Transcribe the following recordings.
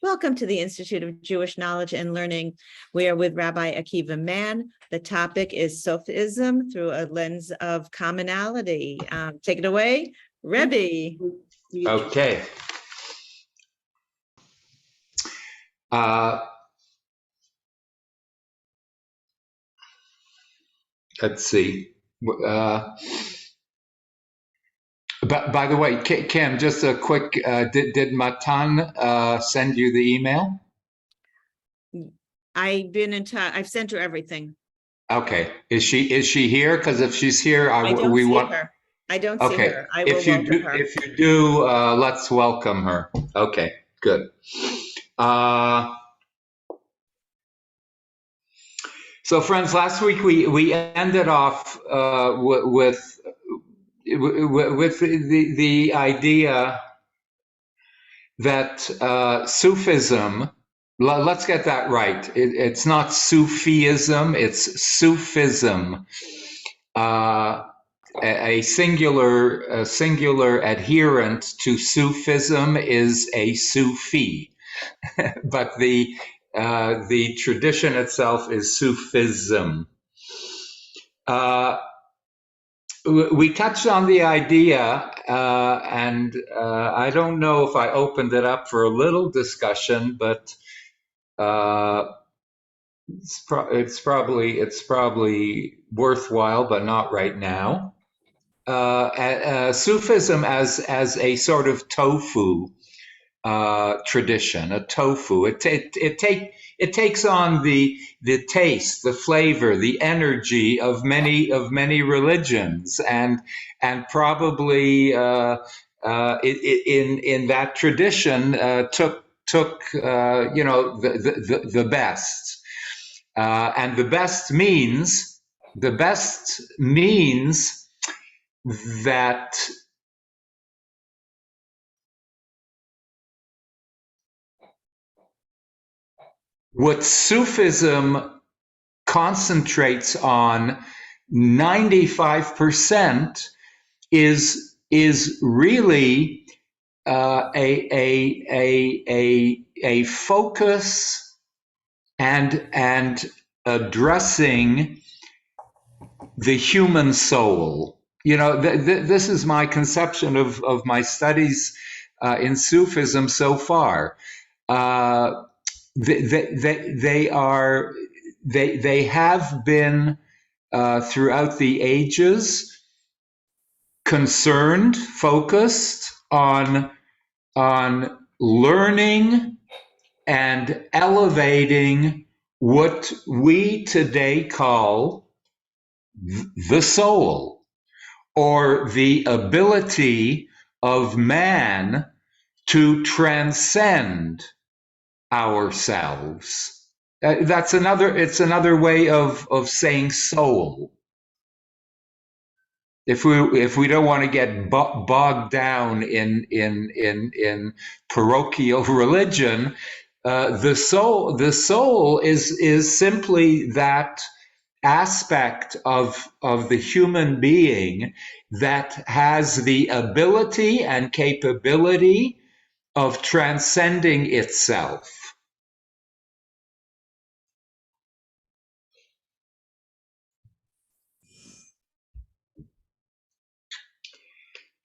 Welcome to the Institute of Jewish Knowledge and Learning. We are with Rabbi Akiva Mann. The topic is Sufism through a lens of commonality. Take it away, Rebbe. Okay. Let's see. But by the way, Kim, just a quick, did Matan send you the email? I've been in touch. I've sent her everything. Okay. Is she here? Because if she's here, I don't see her. I don't see her. I will welcome her. If you do, let's welcome her. Okay, good. So friends, last week we ended off with the idea that Sufism, let's get that right. It's not Sufism, it's Sufism. A singular adherent to Sufism is a Sufi, but the tradition itself is Sufism. We touched on the idea, and I don't know if I opened it up for a little discussion, but it's probably worthwhile, but not right now. Sufism as a sort of tofu tradition, a tofu. It takes on the taste, the flavor, the energy of many religions, and probably in that tradition took the best, and the best means that what Sufism concentrates on 95% is really a focus and addressing the human soul. This is my conception of my studies in Sufism so far. They have been throughout the ages concerned, focused on learning and elevating what we today call the soul, or the ability of man to transcend ourselves. It's another way of saying soul. If we don't want to get bogged down in parochial religion, the soul is simply that aspect of the human being that has the ability and capability of transcending itself.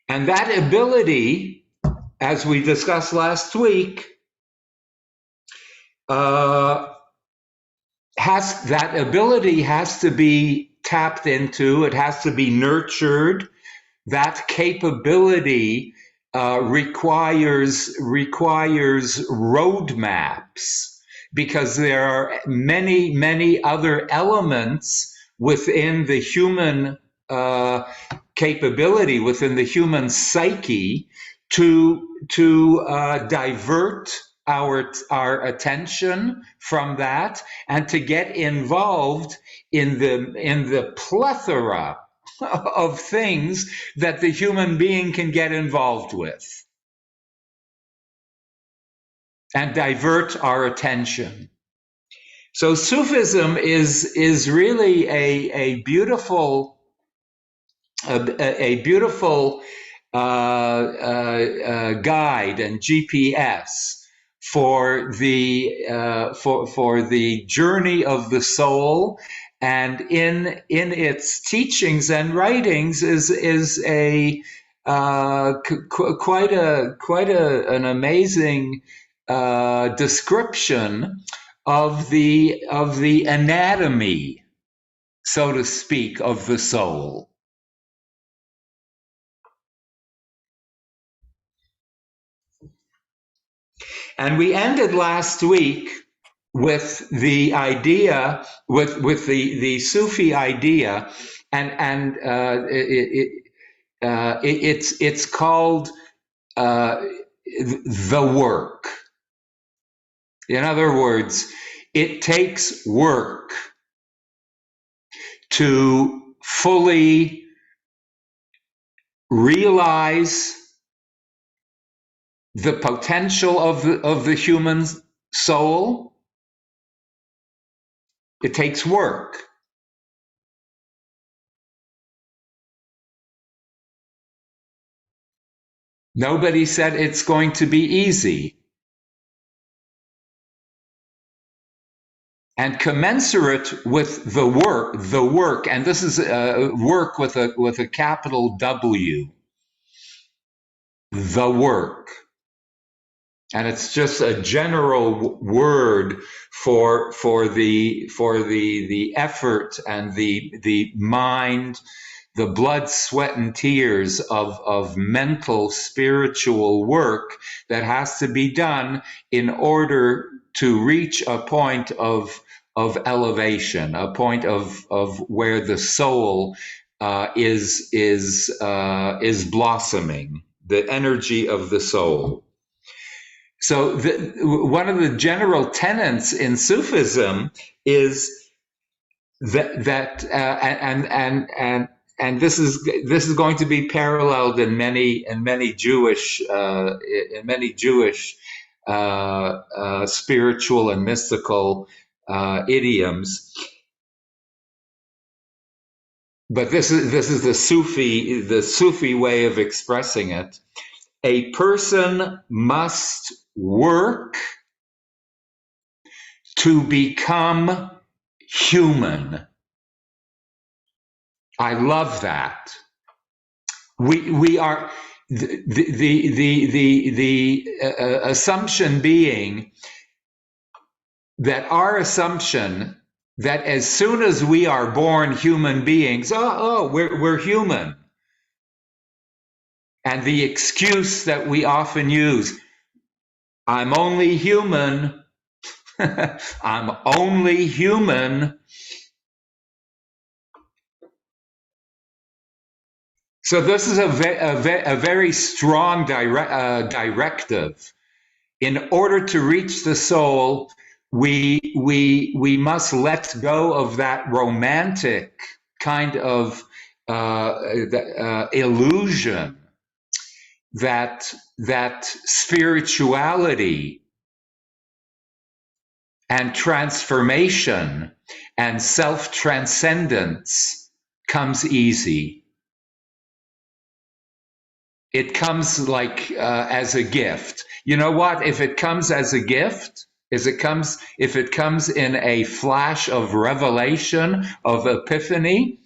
And that ability, as we discussed last week, has to be tapped into. It has to be nurtured. That capability requires roadmaps, because there are many other elements within the human capability, within the human psyche, to divert our attention from that, and to get involved in the plethora of things that the human being can get involved with, and divert our attention. So Sufism is really a beautiful guide and GPS for the journey of the soul, and in its teachings and writings is a quite an amazing description of the anatomy, so to speak, of the soul. And we ended last week with the idea, with the Sufi idea, and it's called the work. In other words, it takes work to fully realize the potential of the human soul. It takes work. Nobody said it's going to be easy. And commensurate with the work, and this is work with a capital W, the work. And it's just a general word for the effort and the mind, the blood, sweat, and tears of mental, spiritual work that has to be done in order to reach a point of elevation, a point of where the soul is blossoming, the energy of the soul. So one of the general tenets in Sufism is that and this is going to be paralleled in many Jewish spiritual and mystical idioms. But this is the Sufi way of expressing it. A person must work to become human. I love that. We are the assumption being that our assumption that as soon as we are born human beings, we're human. And the excuse that we often use, I'm only human, I'm only human. So this is a very strong directive. In order to reach the soul, we must let go of that romantic kind of illusion that spirituality and transformation and self-transcendence comes easy. It comes like as a gift. You know what? If it comes as a gift, if it comes in a flash of revelation, of epiphany,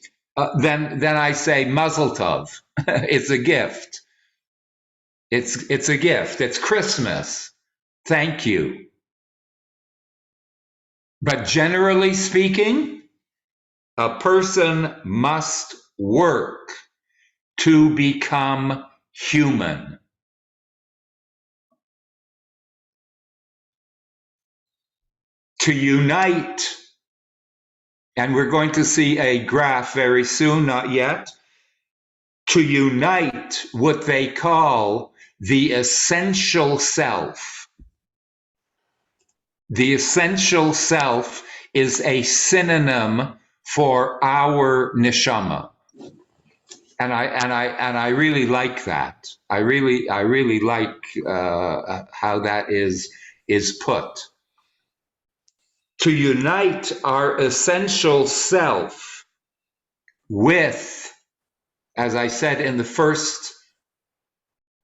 then I say Mazel Tov. It's a gift. It's a gift. It's Christmas. Thank you. But generally speaking, a person must work to become human. To unite, and we're going to see a graph very soon, not yet, to unite what they call the essential self. The essential self is a synonym for our neshama. And I really like that. I really like how that is put. To unite our essential self with, as I said in the first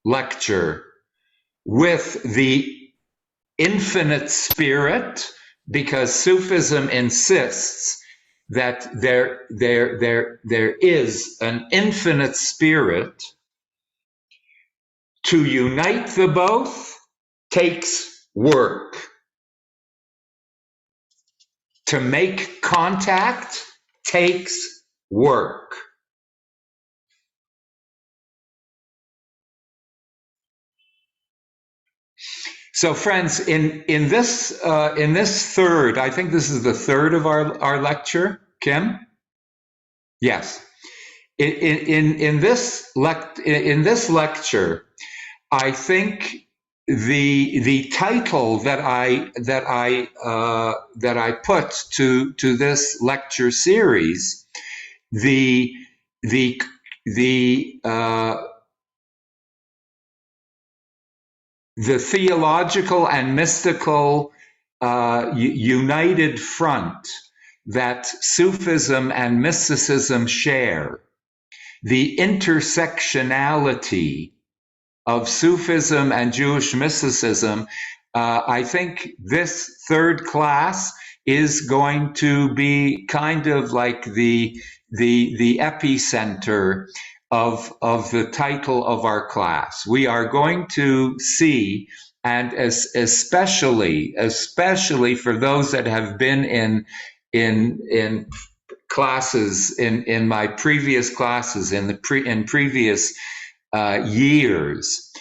lecture, with the infinite spirit, because Sufism insists that there is an infinite spirit. To unite the both takes work. To make contact takes work. So, friends, in this third, I think this is the third of our lecture, Kim. Yes. In this lecture, I think the title that I put to this lecture series, the theological and mystical united front that Sufism and mysticism share, the intersectionality of Sufism and Jewish mysticism, I think this third class is going to be kind of like the epicenter of the title of our class. We are going to see, and especially for those that have been in classes, in my previous classes, in previous years,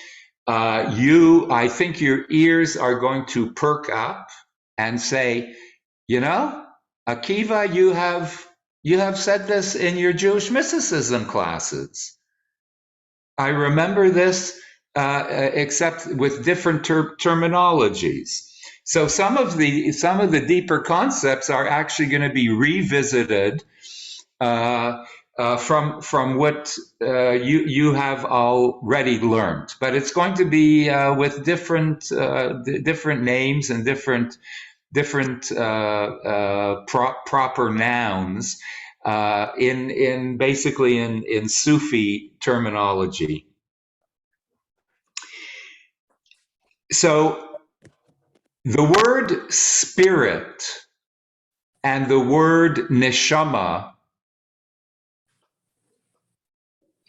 I think your ears are going to perk up and say, Akiva, you have said this in your Jewish mysticism classes. I remember this, except with different terminologies. So some of the deeper concepts are actually going to be revisited from what you have already learned, but it's going to be with different names and different proper nouns in basically in Sufi terminology. So the word spirit and the word neshama,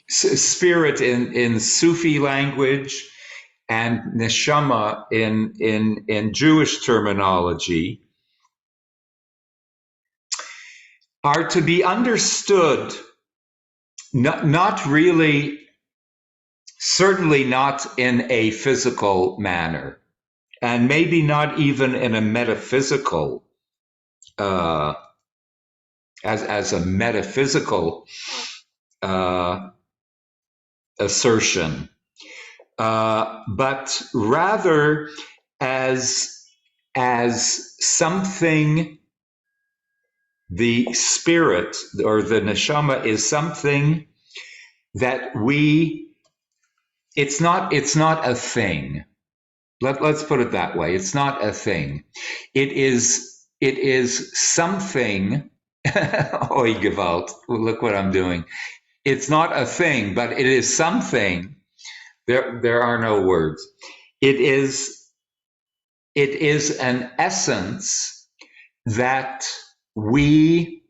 spirit in Sufi language and neshama in Jewish terminology, are to be understood not really, certainly not in a physical manner, and maybe not even in a metaphysical, as a metaphysical assertion, but rather as something. The spirit or the neshama is something that it's not a thing. Let's put it that way. It's not a thing. It is something. Oi Gewalt, look what I'm doing. It's not a thing, but it is something. There are no words. It is an essence that we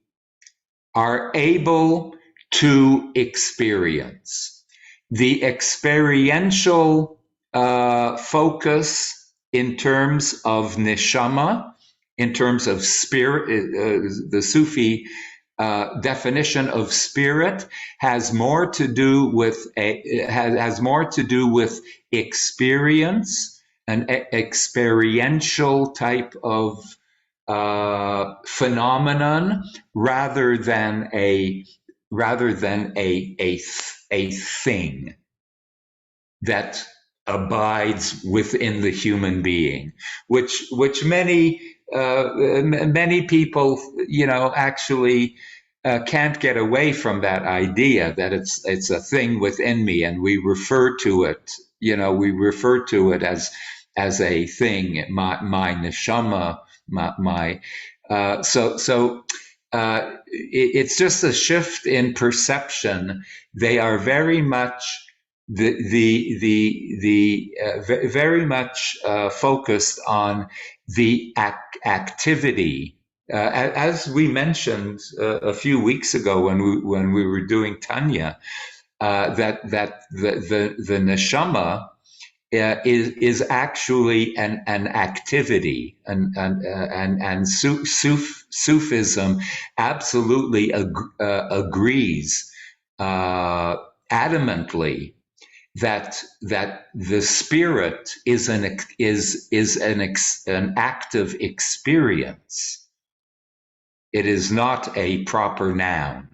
are able to experience. The experiential focus in terms of neshama, in terms of spirit, the Sufi definition of spirit has more to do with experience, an experiential type of phenomenon rather than a thing that abides within the human being, which many people actually can't get away from that idea that it's a thing within me, and we refer to it as a thing, my neshama, it's just a shift in perception. They are very much very much focused on the activity. As we mentioned a few weeks ago when we were doing Tanya, that the neshama is actually an activity, and Sufism absolutely agrees adamantly that the spirit is an active experience. It is not a proper noun.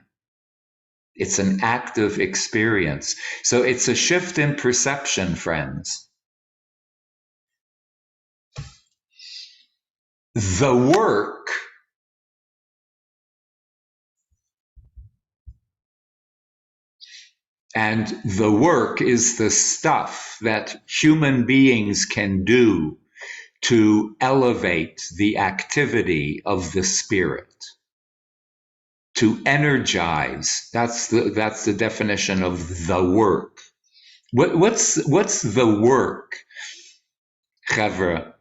It's an active experience. So it's a shift in perception, friends. The work is the stuff that human beings can do to elevate the activity of the spirit, to energize. That's the definition of the work. What's the work, Chevra?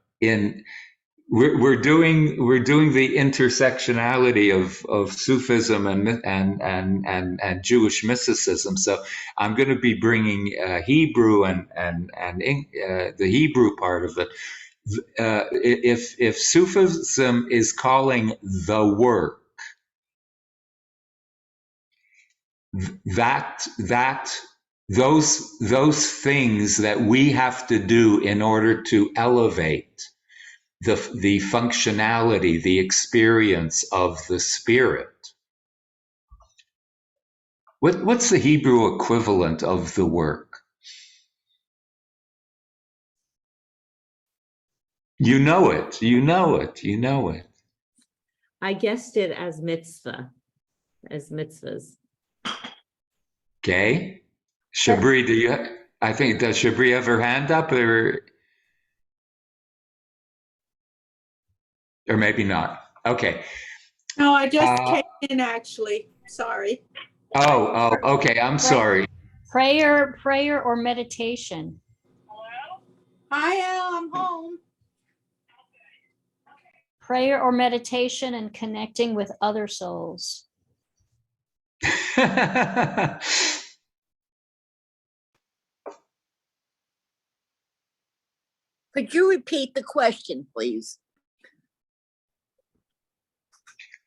We're doing the intersectionality of Sufism and Jewish mysticism. So I'm going to be bringing Hebrew and the Hebrew part of it. If Sufism is calling the work, those things that we have to do in order to elevate the functionality, the experience of the spirit. What's the Hebrew equivalent of the work? You know it. I guessed it as mitzvah, as mitzvahs. Okay. Shabri, does Shabri have her hand up or maybe not? Okay. No, I just came in actually. Sorry. Oh, okay. I'm sorry. Prayer or meditation. Hi, Al, I'm home. Prayer or meditation and connecting with other souls. Could you repeat the question, please?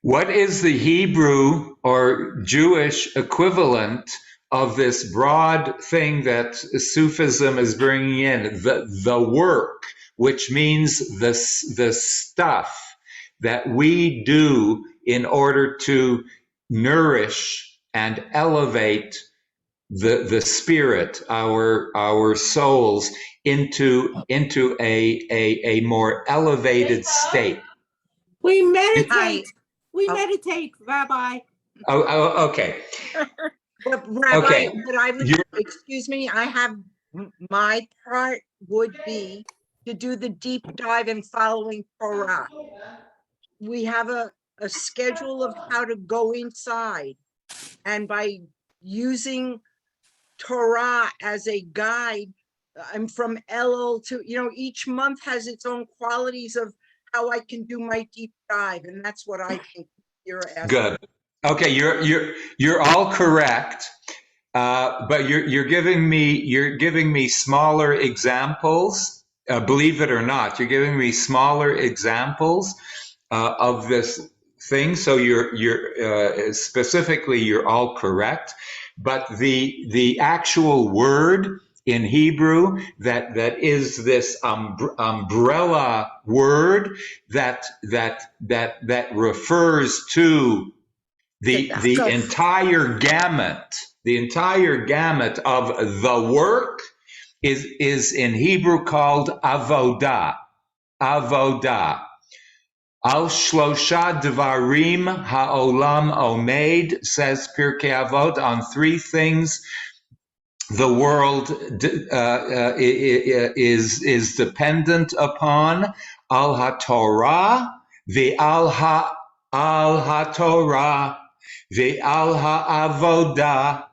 What is the Hebrew or Jewish equivalent of this broad thing that Sufism is bringing in? The work, which means the stuff that we do in order to nourish and elevate the spirit, our souls into a more elevated state. We meditate. Meditate, Rabbi. Oh, okay. But Rabbi, Okay. but I would, excuse me, my part would be to do the deep dive in following Torah. We have a schedule of how to go inside, and by using Torah as a guide, I'm from Elul to, each month has its own qualities of how I can do my deep dive, and that's what I think you're asking. Good. Okay, you're all correct, but you're giving me smaller examples. Believe it or not, you're giving me smaller examples of this thing. So you're specifically you're all correct, but the actual word in Hebrew that is this umbrella word that refers to the entire gamut of the work is in Hebrew called avodah. Al shlosha dvarim ha'olam omed, says Pirkei Avot, on three things the world is dependent upon: al haTorah, ve'al haTorah, ve'al ha'avodah.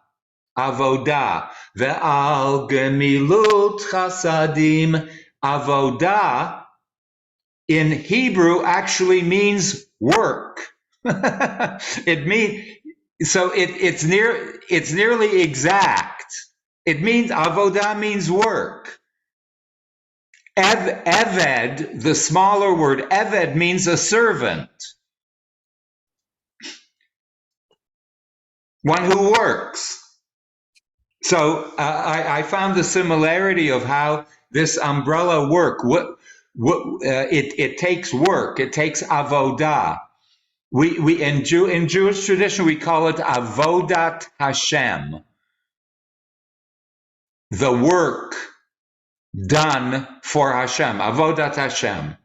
ve'al gemilut chasadim. Avodah in Hebrew actually means work. It's nearly exact. It means avodah means work. Eved, the smaller word eved, means a servant, one who works. So I found the similarity of how this umbrella it takes work. It takes avodah. In Jewish tradition we call it avodat Hashem, the work done for Hashem, avodat Hashem.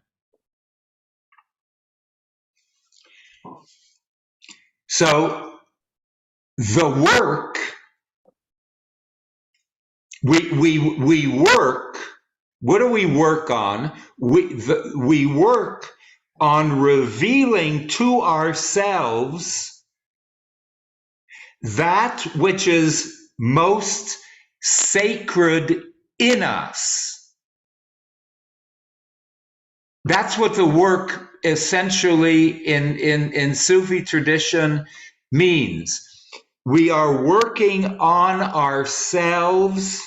So the work we work. What do we work on? We work on revealing to ourselves that which is most sacred in us. That's what the work essentially in Sufi tradition means. We are working on ourselves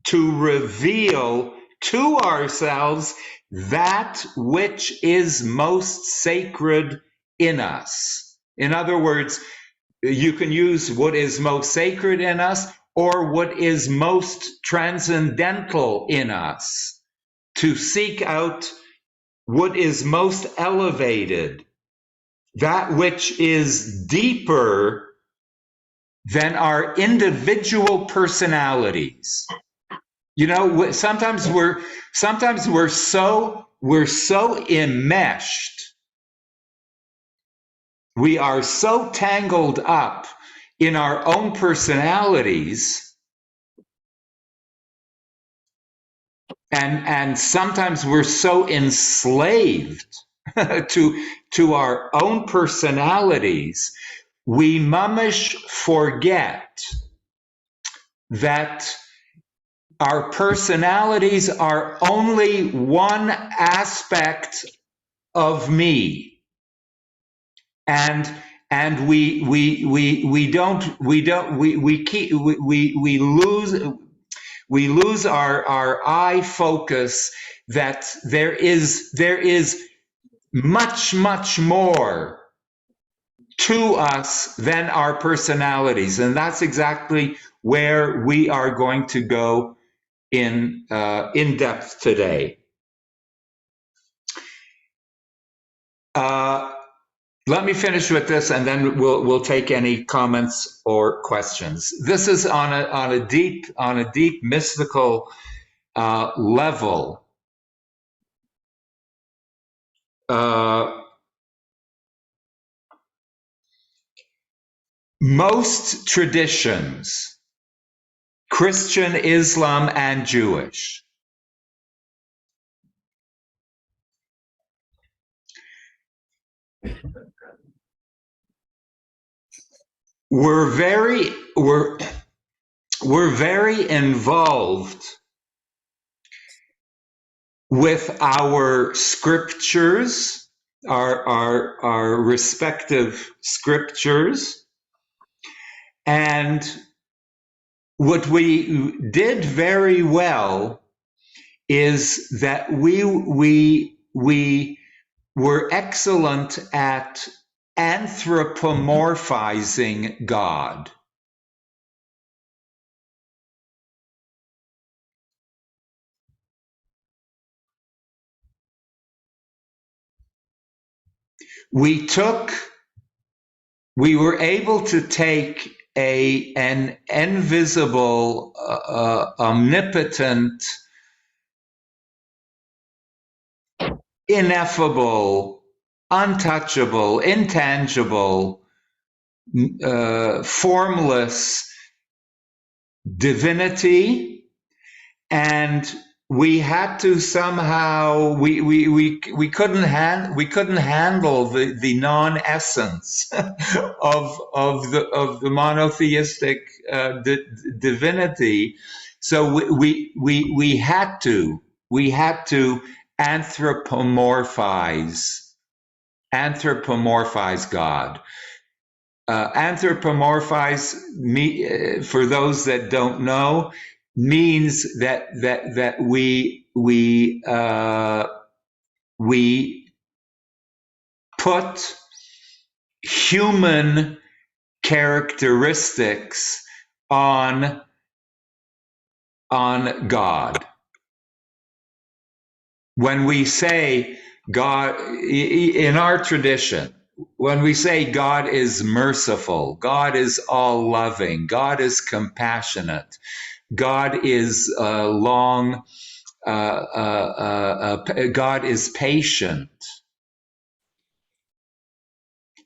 to reveal to ourselves that which is most sacred in us. In other words, you can use what is most sacred in us or what is most transcendental in us to seek out what is most elevated, that which is deeper than our individual personalities. You know, sometimes we're so enmeshed. We are so tangled up in our own personalities, and sometimes we're so enslaved to our own personalities, we mamish forget that our personalities are only one aspect of me, and we lose our eye focus that there is much more to us than our personalities, and that's exactly where we are going to go in depth today. Let me finish with this, and then we'll take any comments or questions. This is on a deep mystical level. Most traditions, Christian, Islam, and Jewish, we're very involved with our scriptures, our respective scriptures, and what we did very well is that we were excellent at anthropomorphizing God. We were able to take an invisible, omnipotent, ineffable, untouchable, intangible, formless divinity, and we had to somehow we couldn't handle the non-essence of the monotheistic divinity, so we had to anthropomorphize God. Anthropomorphize, for those that don't know, means that we put human characteristics on God. When we say God, in our tradition, when we say God is merciful, God is all loving, God is compassionate, God is God is patient.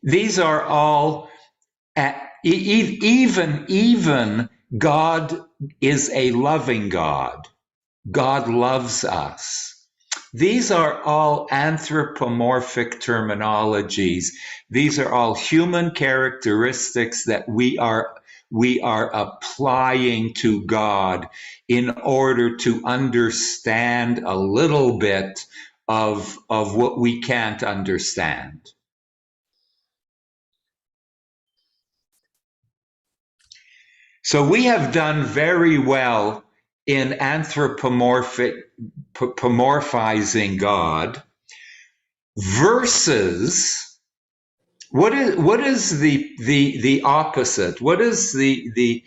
These are all, even God is a loving God. God loves us. These are all anthropomorphic terminologies. These are all human characteristics that we are applying to God in order to understand a little bit of what we can't understand. So we have done very well in anthropomorphizing God, versus what is the opposite? What is the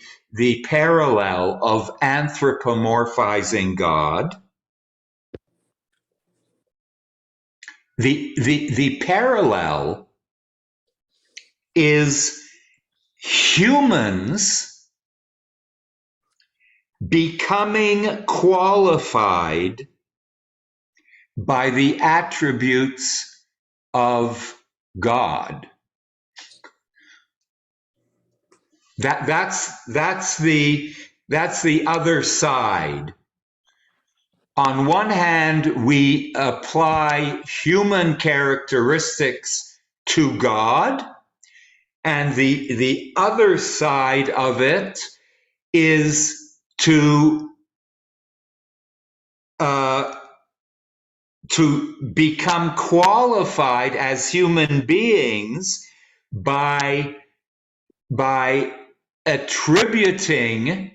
parallel of anthropomorphizing God? The parallel is humans becoming qualified by the attributes of God. That's the other side. On one hand, we apply human characteristics to God, and the other side of it is to become qualified as human beings by attributing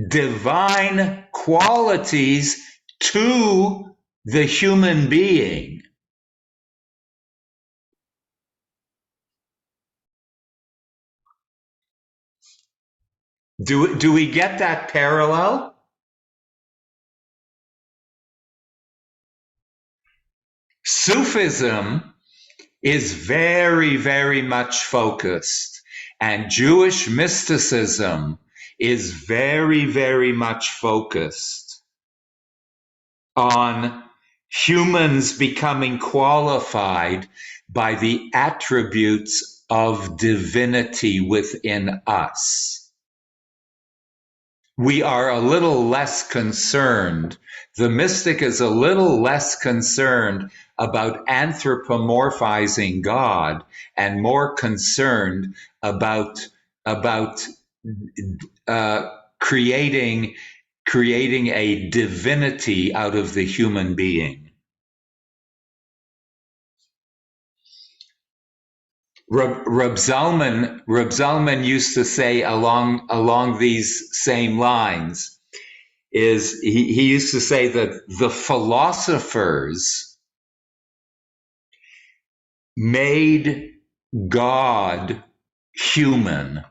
divine qualities to the human being. Do we get that parallel? Sufism is very, very much focused, and Jewish mysticism is very, very much focused on humans becoming qualified by the attributes of divinity within us. We are a little less concerned. The mystic is a little less concerned about anthropomorphizing God and more concerned about creating a divinity out of the human being. Reb Zalman used to say along these same lines, is he used to say that the philosophers made God human.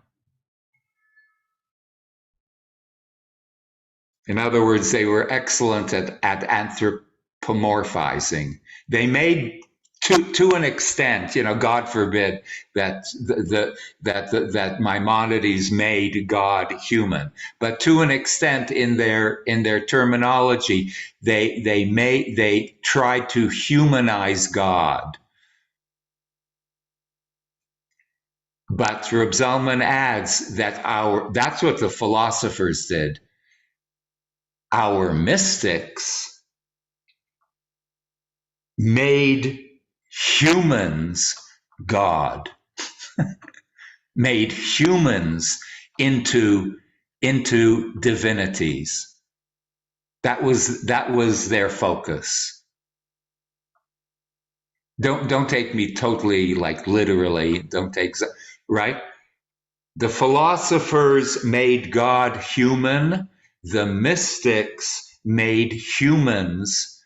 In other words, they were excellent at anthropomorphizing. They made, to an extent, God forbid that that Maimonides made God human, but to an extent in their terminology, they tried to humanize God. But Reb Zalman adds that that's what the philosophers did. our mystics made humans God, made humans into divinities. That was their focus. Don't take me totally like literally. Don't take, right? The philosophers made God human. The mystics made humans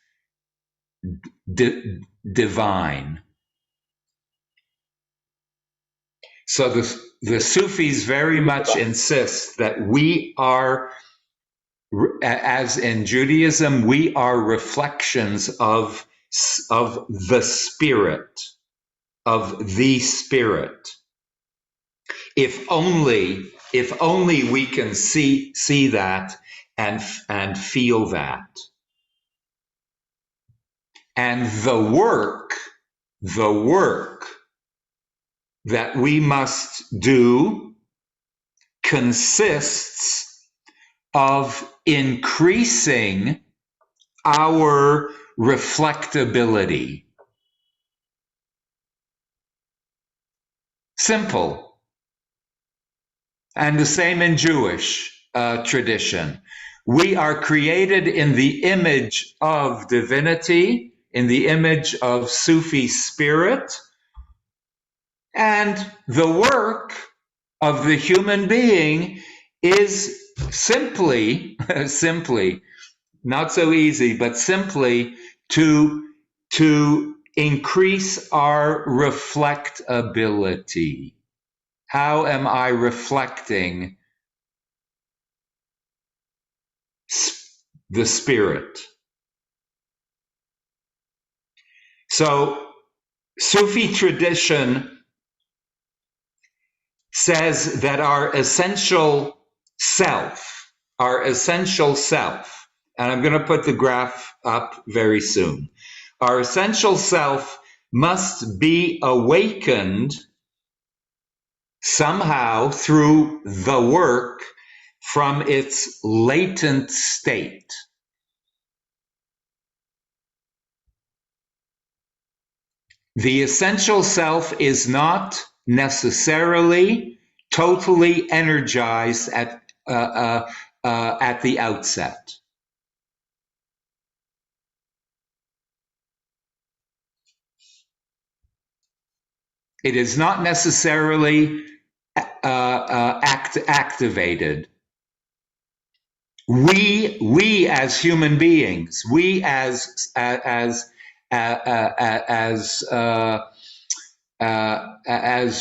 divine. So the Sufis very much insist that we are, as in Judaism, we are reflections of the Spirit, of the Spirit. If only we can see that and feel that. And the work that we must do consists of increasing our reflectability. Simple. And the same in Jewish tradition. We are created in the image of divinity, in the image of Sufi spirit, and the work of the human being is simply, not so easy, but simply to increase our reflectability. How am I reflecting the Spirit? So Sufi tradition says that our essential self, and I'm going to put the graph up very soon. Our essential self must be awakened somehow through the work from its latent state. The essential self is not necessarily totally energized at the outset. It is not necessarily activated. We as human beings, we as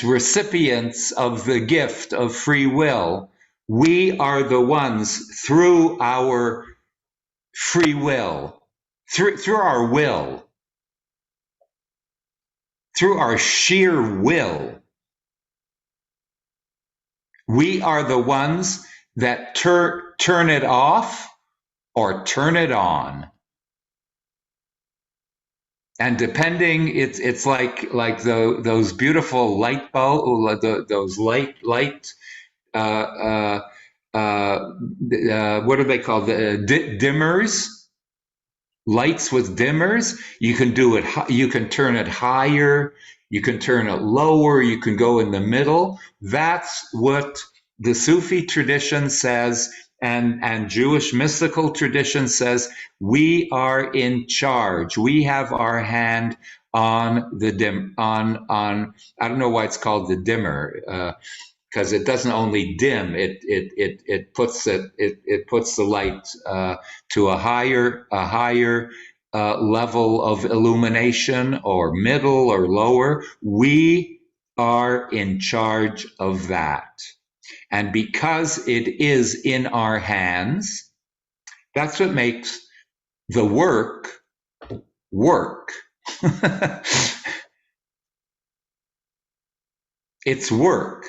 recipients of the gift of free will, we are the ones through our free will, through our will, through our sheer will, we are the ones that turn it off or turn it on. And depending, it's like those beautiful light bulbs, those light what are they called? Dimmers, lights with dimmers. You can do it. You can turn it higher. You can turn it lower. You can go in the middle. That's what the Sufi tradition says, and Jewish mystical tradition says. We are in charge. We have our hand on the I don't know why it's called the dimmer, because it doesn't only dim. It puts the light to a higher level of illumination, or middle or lower. We are in charge of that. And because it is in our hands, that's what makes the work. It's work.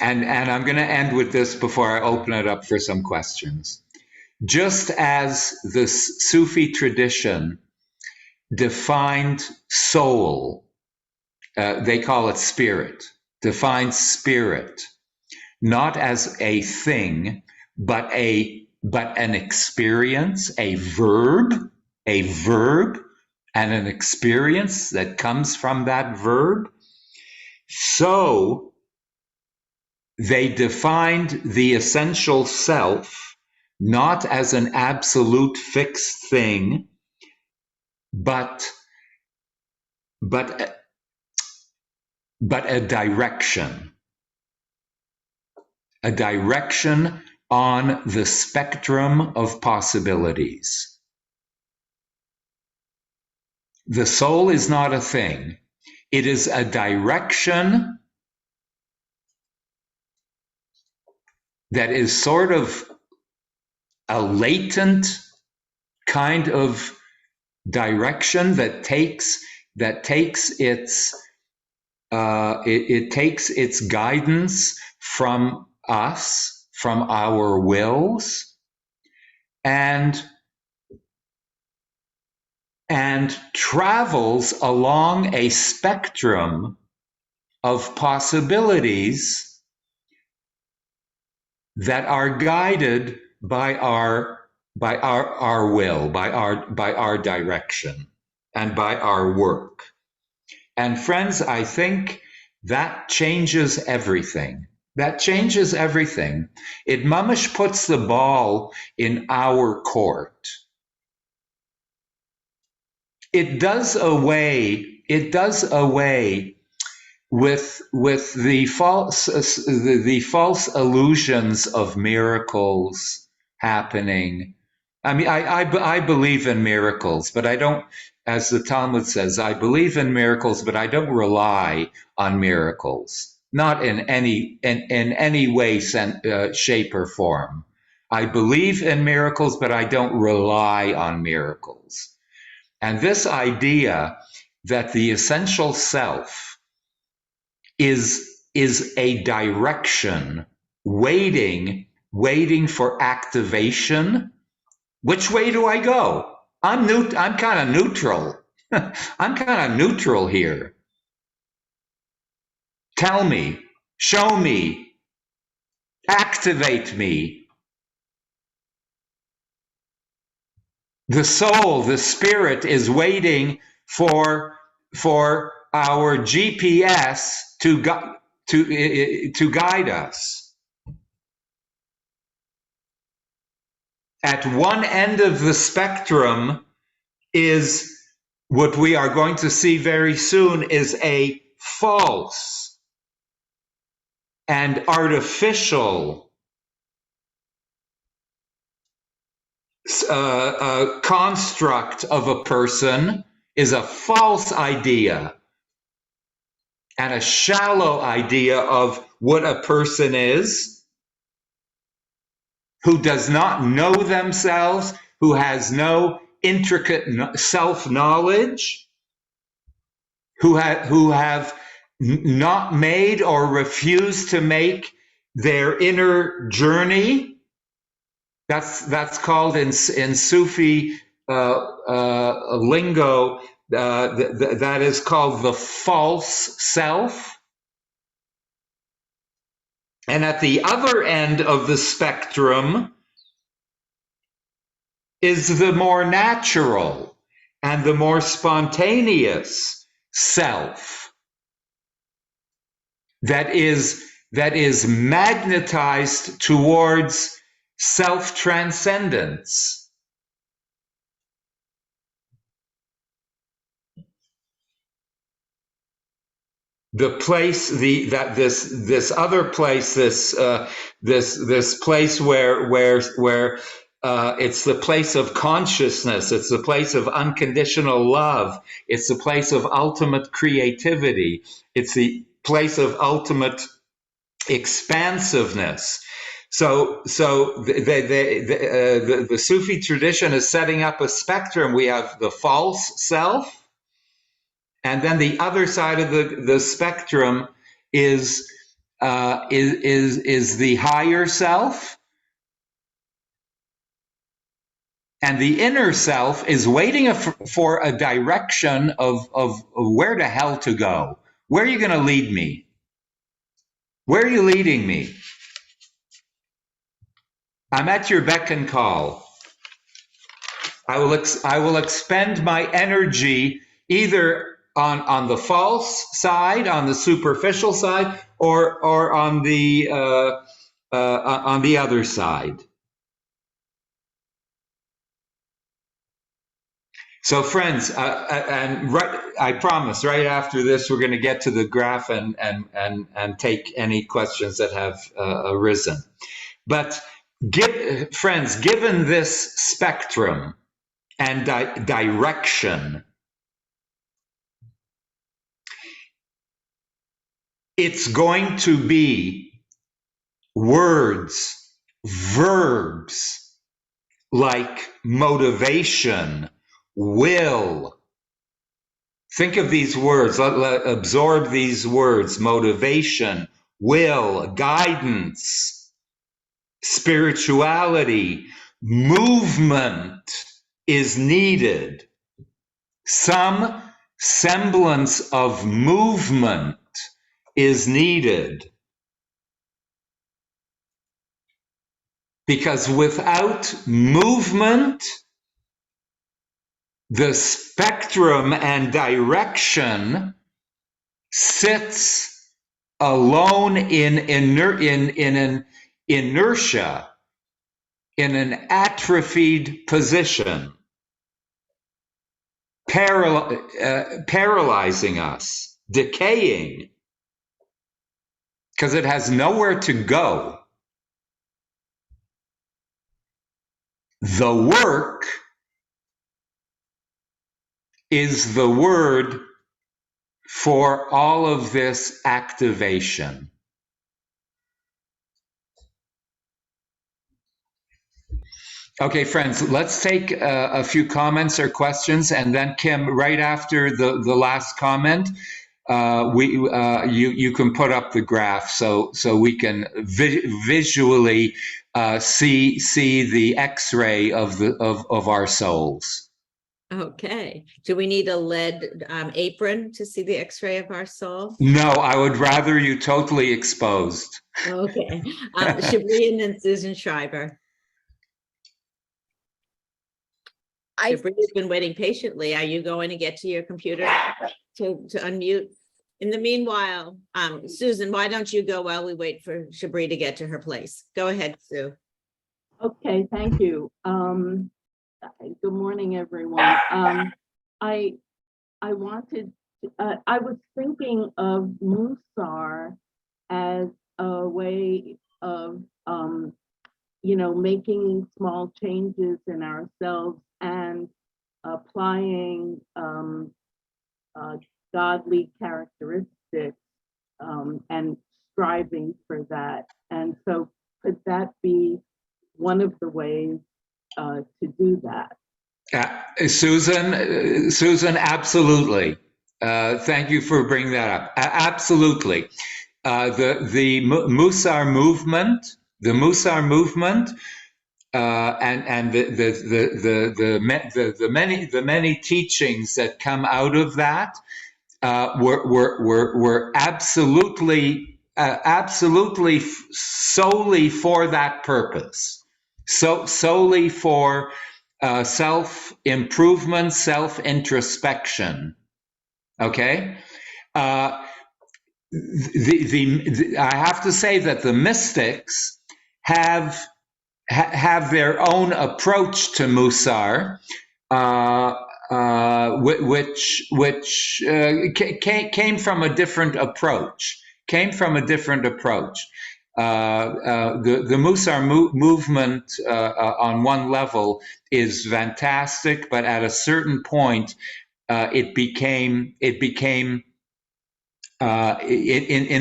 And I'm going to end with this before I open it up for some questions. Just as the Sufi tradition defined soul, they call it spirit. defines spirit not as a thing, but an experience, a verb, and an experience that comes from that verb. So they defined the essential self not as an absolute fixed thing, but a direction. A direction on the spectrum of possibilities. The soul is not a thing. It is a direction that is sort of a latent kind of direction that takes its it takes its guidance from us, from our wills, and travels along a spectrum of possibilities that are guided by our will, by our direction, and by our work. And friends, I think that changes everything. That changes everything. It mamish puts the ball in our court. It does away with the false illusions of miracles happening. I mean, I believe in miracles, but I don't, as the Talmud says, I believe in miracles, but I don't rely on miracles. Not in any way, shape, or form. I believe in miracles, but I don't rely on miracles. And this idea that the essential self is a direction waiting for activation. Which way do I go? I'm kind of neutral. I'm kind of neutral here. Tell me, show me, activate me. The soul, the spirit, is waiting for our GPS to guide us. At one end of the spectrum is what we are going to see very soon is a false and artificial construct of a person, is a false idea and a shallow idea of what a person is, who does not know themselves, who has no intricate self-knowledge, who have not made or refused to make their inner journey. That's called in Sufi lingo, that is called the false self. And at the other end of the spectrum is the more natural and the more spontaneous self that is magnetized towards self-transcendence. The place, this other place, this place where it's the place of consciousness, it's the place of unconditional love, it's the place of ultimate creativity, it's the place of ultimate expansiveness. So the Sufi tradition is setting up a spectrum. We have the false self, and then the other side of the spectrum is the higher self, and the inner self is waiting for a direction of where the hell to go. Where are you going to lead me? Where are you leading me? I'm at your beck and call. I will expend my energy either on the false side, on the superficial side, or on the other side. So, friends, and I promise, right after this, we're going to get to the graph and take any questions that have arisen. But friends, given this spectrum and direction, it's going to be words, verbs like motivation, will. Think of these words, absorb these words: motivation, will, guidance, spirituality, movement is needed. Some semblance of movement is needed. Because without movement, the spectrum and direction sits alone in an inertia, in an atrophied position, paralyzing us, decaying, because it has nowhere to go. The work is the word for all of this activation. Okay, friends, let's take a few comments or questions, and then Kim, right after the last comment, you can put up the graph so we can visually see the X-ray of our souls. Okay. Do we need a lead apron to see the X-ray of our soul? No, I would rather you totally exposed. Okay. Shabri and then Susan Schreiber. Shabri's been waiting patiently. Are you going to get to your computer to unmute? In the meanwhile, Susan, why don't you go while we wait for Shabri to get to her place? Go ahead, Sue. Okay, thank you. Good morning, everyone. I wanted, I was thinking of Musar as a way of, making small changes in ourselves and applying godly characteristics and striving for that. And so could that be one of the ways to do that? Susan, absolutely. Thank you for bringing that up. Absolutely. The Musar movement, and the many teachings that come out of that were absolutely solely for that purpose. So solely for self-improvement, self-introspection. Okay? I have to say that the mystics have their own approach to Musar, which came from a different approach. The Musar movement on one level is fantastic, but at a certain point, it became in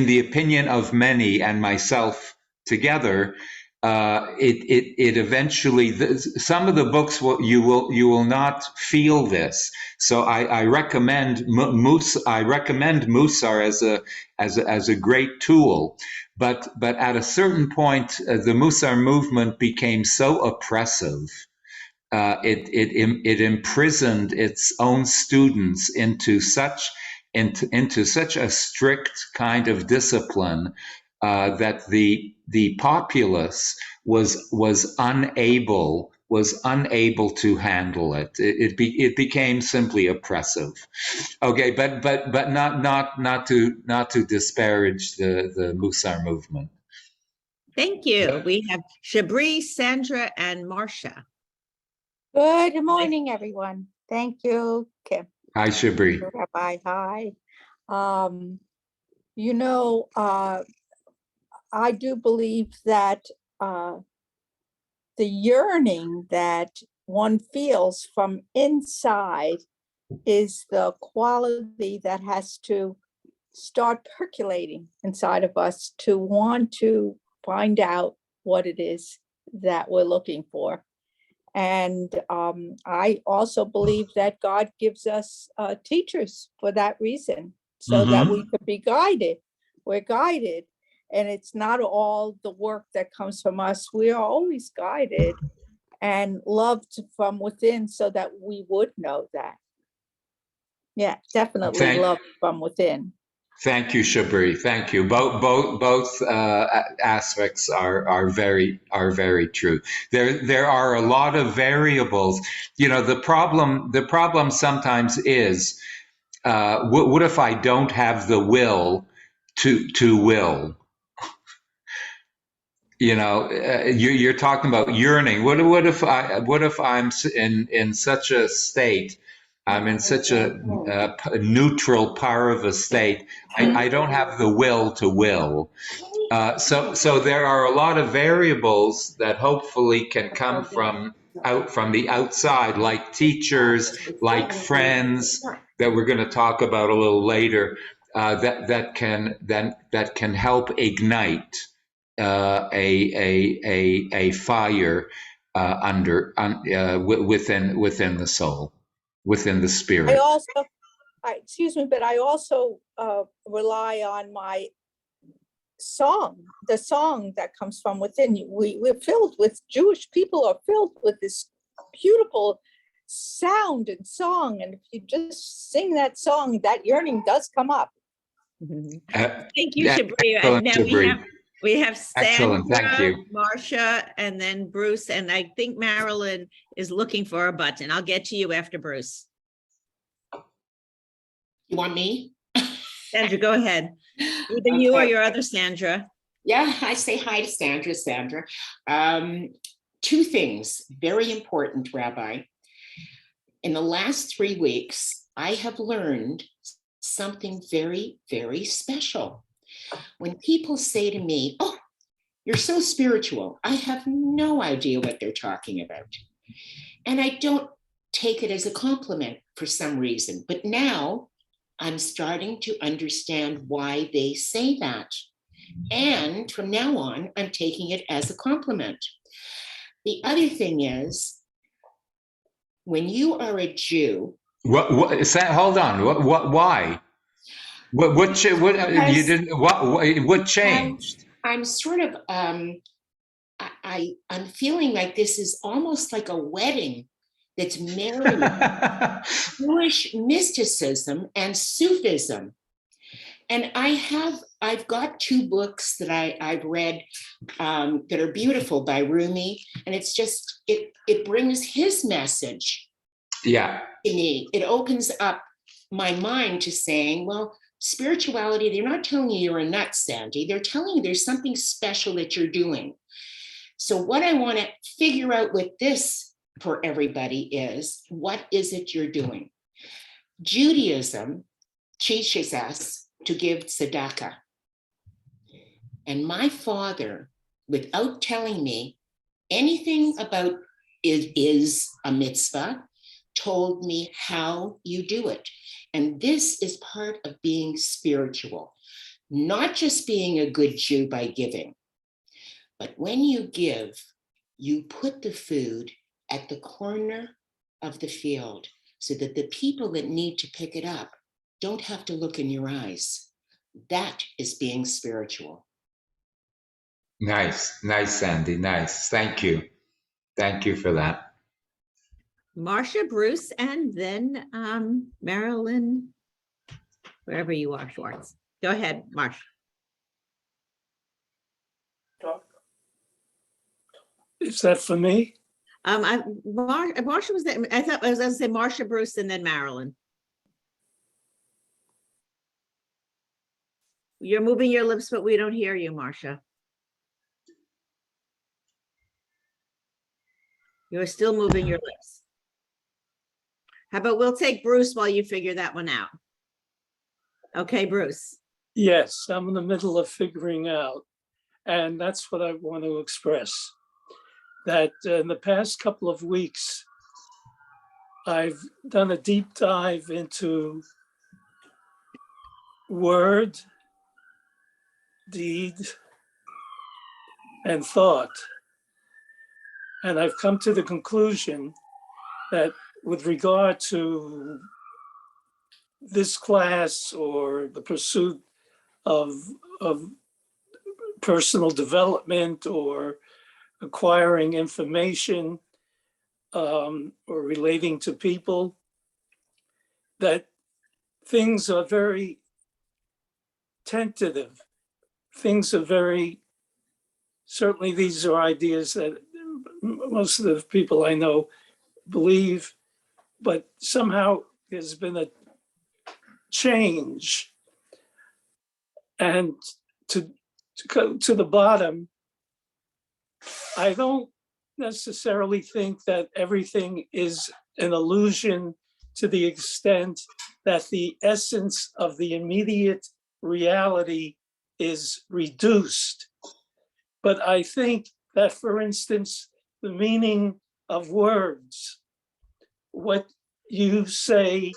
the opinion of many and myself together, it eventually, some of the books you will not feel this. So I recommend Musar as a great tool, but at a certain point, the Musar movement became so oppressive. It imprisoned its own students into such a strict kind of discipline that the populace was unable to handle it. It became simply oppressive. Okay, but not to disparage the Musar movement. Thank you. We have Shabri, Sandra, and Marcia. Good morning, everyone. Thank you, Kim. Hi, Shabri. Rabbi, hi. You know, I do believe that the yearning that one feels from inside is the quality that has to start percolating inside of us to want to find out what it is that we're looking for. And I also believe that God gives us teachers for that reason, so that we could be guided. We're guided, and it's not all the work that comes from us. We are always guided and loved from within, so that we would know that. Yeah, definitely loved from within. Thank you, Shabri. Thank you. Both aspects are very true. There are a lot of variables. You know, the problem sometimes is, what if I don't have the will to will? You know, you're talking about yearning. What if I'm in such a state? I'm in such a neutral parva state. I don't have the will to will. So there are a lot of variables that hopefully can come from the outside, like teachers, like friends that we're going to talk about a little later, that can help ignite a fire within the soul, within the spirit. Excuse me, but I also rely on my song, the song that comes from within you. We're filled with, Jewish people are filled with this beautiful sound and song. And if you just sing that song, that yearning does come up. Thank you, Shabri. Now we have Sandra, thank you, Marcia, and then Bruce. And I think Marilyn is looking for a button. I'll get to you after Bruce. You want me? Sandra, go ahead. Either you or your other Sandra. Yeah, I say hi to Sandra. Two things, very important, Rabbi. In the last 3 weeks, I have learned something very, very special. When people say to me, "Oh, you're so spiritual," I have no idea what they're talking about. And I don't take it as a compliment for some reason, but now I'm starting to understand why they say that. And from now on, I'm taking it as a compliment. The other thing is, when you are a Jew. Hold on. Why? What changed? I'm sort of, I'm feeling like this is almost like a wedding that's married Jewish mysticism and Sufism. And I've got 2 books that I've read that are beautiful by Rumi. And it's just, it brings his message to me. It opens up my mind to saying, well, spirituality, they're not telling you you're a nut, Sandy. They're telling you there's something special that you're doing. So what I want to figure out with this for everybody is, what is it you're doing? Judaism teaches us to give tzedakah. And my father, without telling me anything about it is a mitzvah, told me how you do it. And this is part of being spiritual, not just being a good Jew by giving, but when you give, you put the food at the corner of the field so that the people that need to pick it up don't have to look in your eyes. That is being spiritual. Nice, Sandy, nice. Thank you for that. Marcia, Bruce, and then Marilyn, wherever you are, Schwartz. Go ahead, Marcia. Is that for me? Marsha was there. I thought I was going to say Marsha, Bruce, and then Marilyn. You're moving your lips, but we don't hear you, Marsha. You're still moving your lips. How about we'll take Bruce while you figure that one out. Okay, Bruce. Yes, I'm in the middle of figuring out. And that's what I want to express. That in the past couple of weeks, I've done a deep dive into word, deed, and thought. And I've come to the conclusion that with regard to this class or the pursuit of personal development or acquiring information or relating to people, that things are very tentative. Things are very, certainly these are ideas that most of the people I know believe, but somehow there's been a change. And to go to the bottom, I don't necessarily think that everything is an illusion to the extent that the essence of the immediate reality is reduced. But I think that, for instance, the meaning of words, what you say,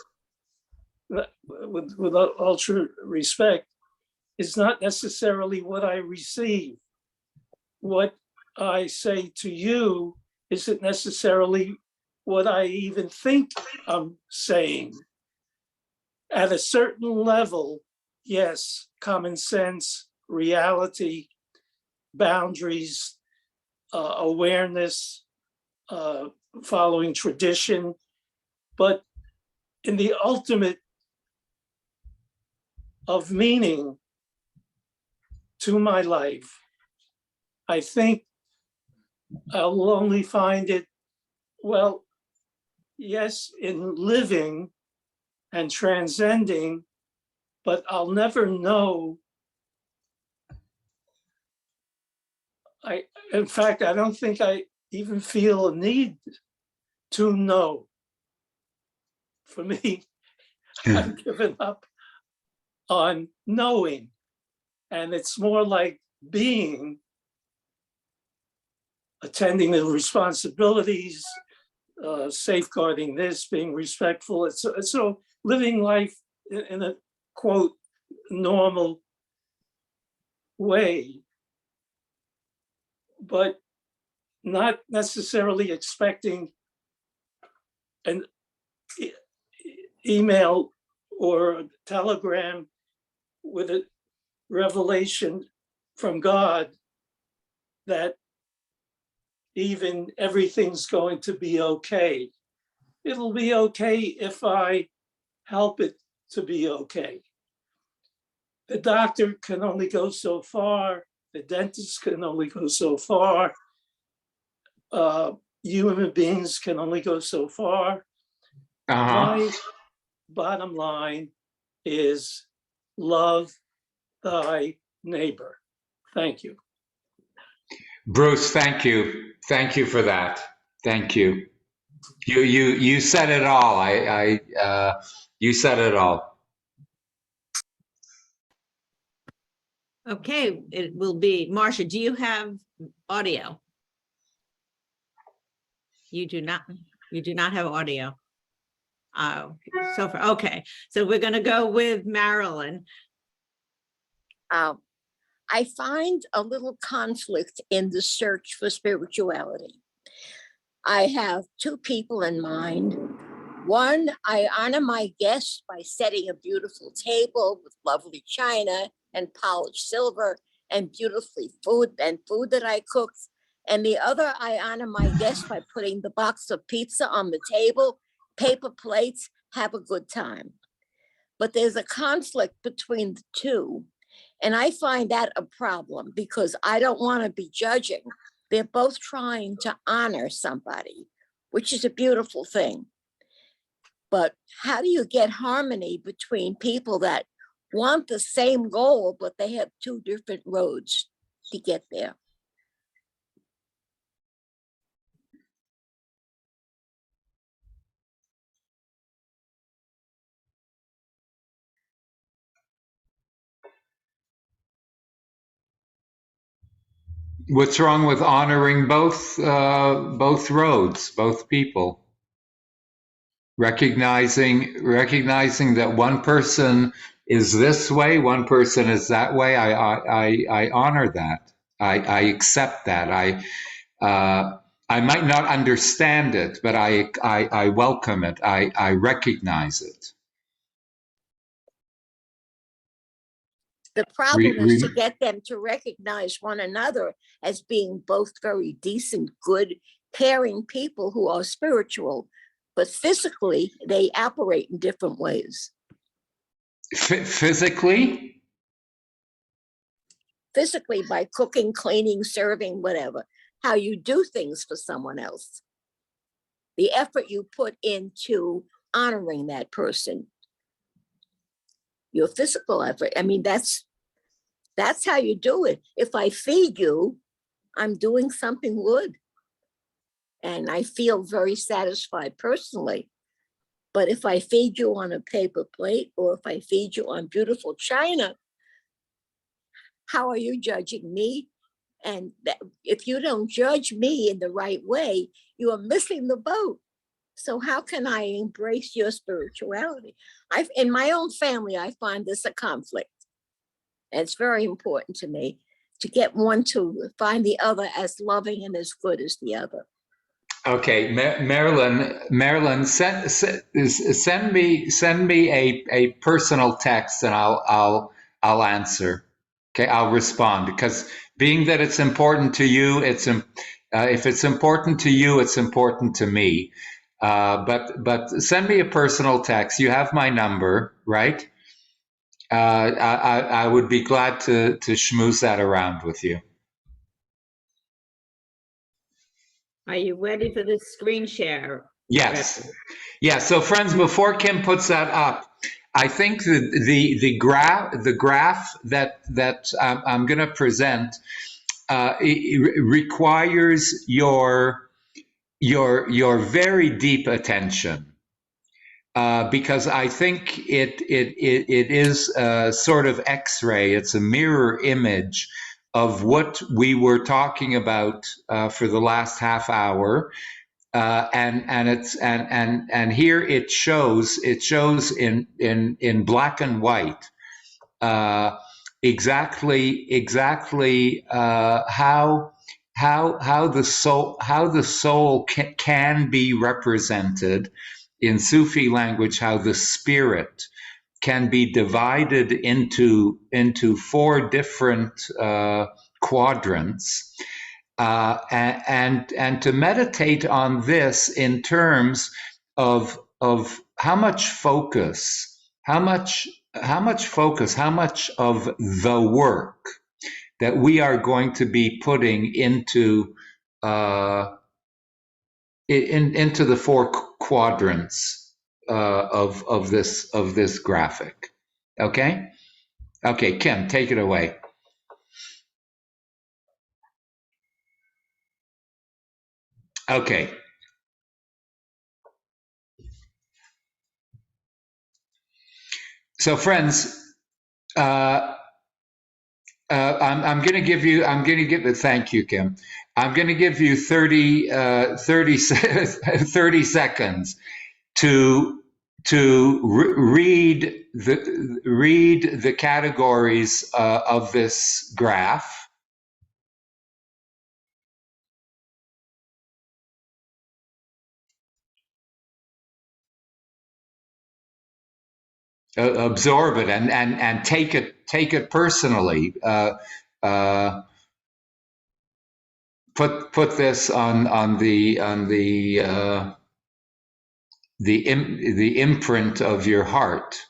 with all true respect, is not necessarily what I receive. What I say to you isn't necessarily what I even think I'm saying. At a certain level, yes, common sense, reality, boundaries, awareness, following tradition, but in the ultimate of meaning to my life, I think I'll only find it, well, yes, in living and transcending, but I'll never know. In fact, I don't think I even feel a need to know. For me, I've given up on knowing, and it's more like being, attending the responsibilities, safeguarding this, being respectful. So living life in a, quote, normal way, but not necessarily expecting an email or a telegram with a revelation from God that even everything's going to be okay. It'll be okay if I help it to be okay. The doctor can only go so far. The dentist can only go so far. Human beings can only go so far. My bottom line is love thy neighbor. Thank you. Bruce, thank you. Thank you for that. Thank you. You said it all. You said it all. Okay, it will be, Marsha, do you have audio? You do not have audio. So far, okay. So we're gonna go with Marilyn. I find a little conflict in the search for spirituality. I have two people in mind. One, I honor my guests by setting a beautiful table with lovely china and polished silver and beautifully food that I cooked. And the other, I honor my guests by putting the box of pizza on the table, paper plates, have a good time. But there's a conflict between the two. And I find that a problem because I don't want to be judging. They're both trying to honor somebody, which is a beautiful thing. But how do you get harmony between people that want the same goal, but they have two different roads to get there? What's wrong with honoring both roads, both people? Recognizing that one person is this way, one person is that way. I honor that. I accept that. I might not understand it, but I welcome it. I recognize it. The problem is to get them to recognize one another as being both very decent, good, caring people who are spiritual, but physically they operate in different ways. Physically? Physically, by cooking, cleaning, serving, whatever, how you do things for someone else. The effort you put into honoring that person. Your physical effort. I mean, that's how you do it. If I feed you, I'm doing something good. And I feel very satisfied personally. But if I feed you on a paper plate, or if I feed you on beautiful china, how are you judging me? And if you don't judge me in the right way, you are missing the boat. So how can I embrace your spirituality? In my own family, I find this a conflict. And it's very important to me to get one to find the other as loving and as good as the other. Okay, Marilyn, send me a personal text, and I'll answer. Okay, I'll respond, because being that it's important to you, if it's important to you, it's important to me. But send me a personal text. You have my number, right? I would be glad to schmooze that around with you. Are you ready for this screen share? Yes. Yeah. So, friends, before Kim puts that up, I think the graph that I'm going to present requires your very deep attention, because I think it is a sort of X-ray. It's a mirror image of what we were talking about for the last half hour. And here it shows in black and white exactly how the soul can be represented in Sufi language, how the spirit can be divided into four different quadrants. And to meditate on this in terms of how much focus, how much of the work that we are going to be putting into the four quadrants of this graphic. Okay, Kim, take it away. Okay. So, friends, I'm going to give you, thank you, Kim. I'm going to give you 30 seconds to read the categories of this graph. Absorb it and take it personally. Put this on the imprint of your heart.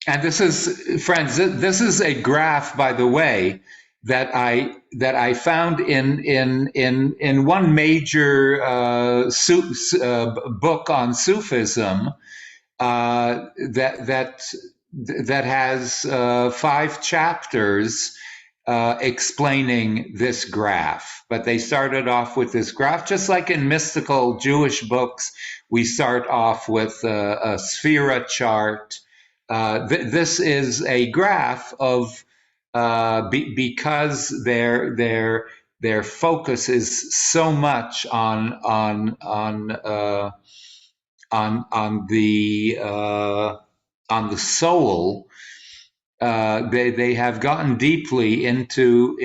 And this is, friends, this is a graph, by the way, that I found in one major book on Sufism that has 5 chapters explaining this graph. But they started off with this graph, just like in mystical Jewish books, we start off with a sphera chart. This is a graph of because their focus is so much on the soul. They have gotten deeply into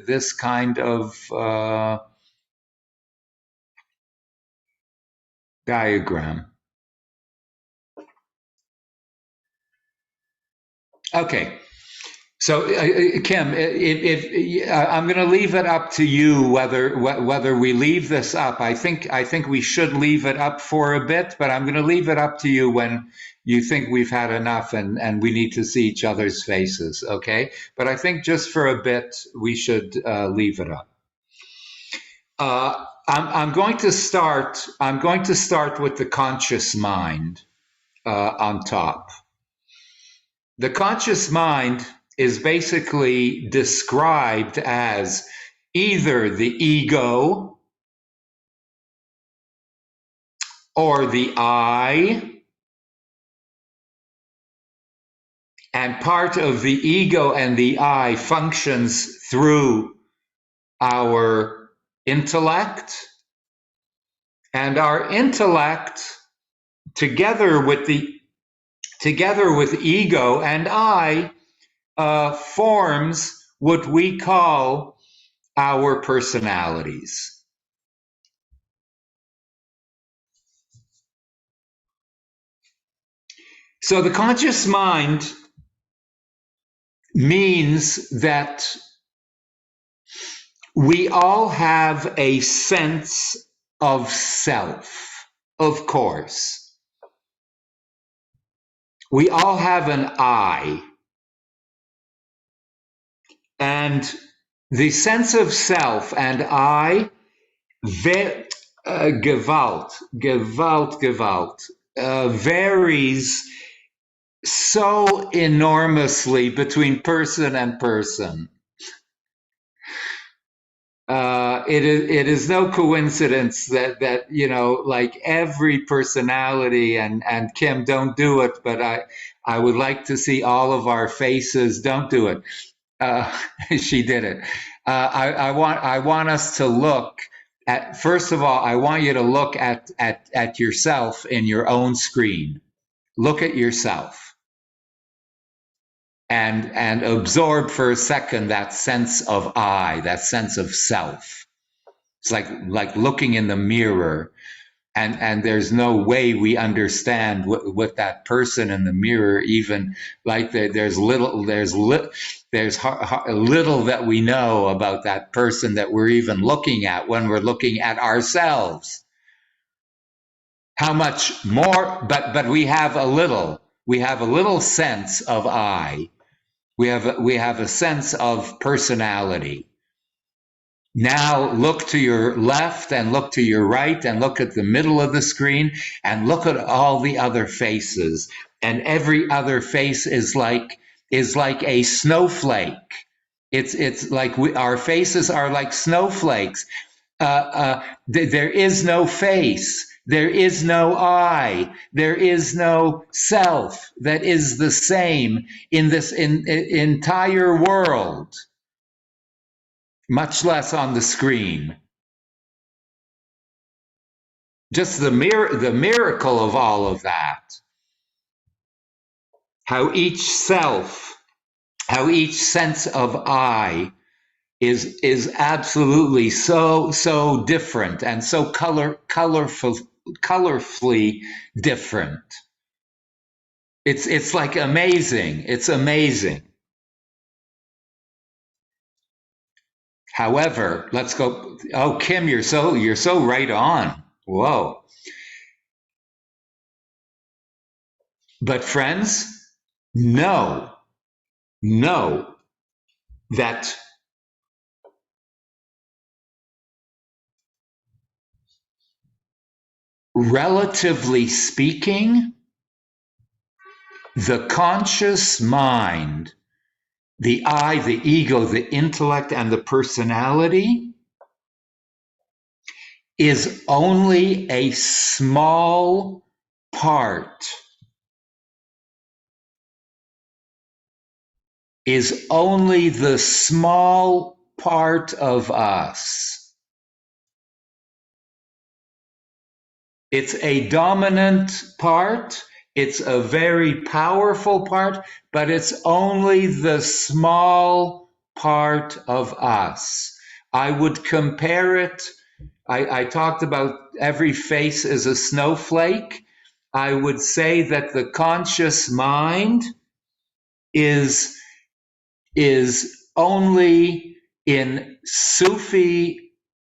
this kind of diagram. Okay, so Kim, if I'm going to leave it up to you whether we leave this up. I think we should leave it up for a bit, but I'm going to leave it up to you when you think we've had enough and we need to see each other's faces. Okay, but I think just for a bit we should leave it up. I'm going to start with the conscious mind on top. The conscious mind is basically described as either the ego or the I, and part of the ego and the I functions through our intellect, and our intellect together with ego and I forms what we call our personalities. So the conscious mind means that we all have a sense of self, of course. We all have an I. And the sense of self and I, Gewalt, varies so enormously between person and person. It is no coincidence that you know, like every personality, and Kim, don't do it, but I would like to see all of our faces. Don't do it. She did it. I want us to look at, first of all, I want you to look at yourself in your own screen. Look at yourself. And absorb for a second that sense of I, that sense of self. It's like looking in the mirror, and there's no way we understand what that person in the mirror even, like there's little that we know about that person that we're even looking at when we're looking at ourselves. How much more? But we have a little sense of I. We have a sense of personality. Now look to your left and look to your right and look at the middle of the screen and look at all the other faces. And every other face is like a snowflake. It's like our faces are like snowflakes. There is no face. There is no I. There is no self that is the same in this entire world, much less on the screen. Just the miracle of all of that. How each self, how each sense of I is absolutely so different and so colorfully different. It's like amazing. It's amazing. However, let's go. Oh, Kim, you're so right on. Whoa. But friends, know that relatively speaking, the conscious mind, the I, the ego, the intellect, and the personality is only a small part, is only the small part of us. It's a dominant part. It's a very powerful part, but it's only the small part of us. I would compare it, I talked about every face is a snowflake. I would say that the conscious mind is only in Sufi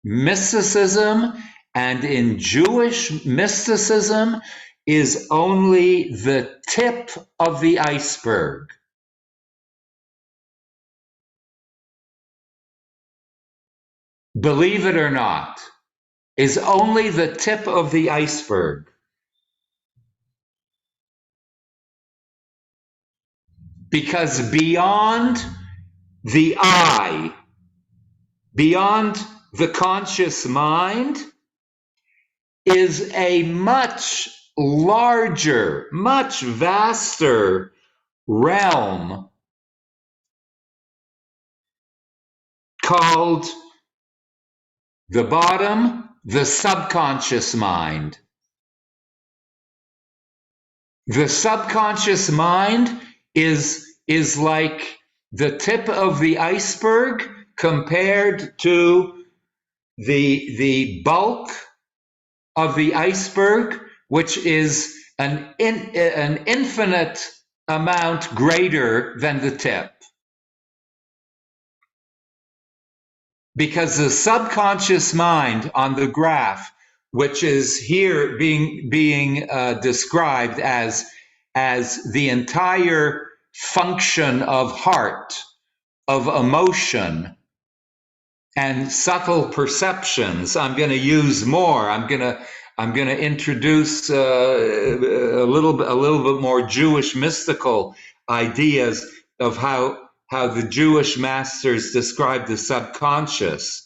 mysticism and in Jewish mysticism is only the tip of the iceberg. Believe it or not, is only the tip of the iceberg. Because beyond the I, beyond the conscious mind, is a much larger, much vaster realm called the bottom, the subconscious mind. The subconscious mind is like the tip of the iceberg compared to the bulk of the iceberg, which is an infinite amount greater than the tip. Because the subconscious mind on the graph, which is here being described as the entire function of heart, of emotion, and subtle perceptions. I'm going to use more. I'm going to introduce a little bit more Jewish mystical ideas of how the Jewish masters describe the subconscious.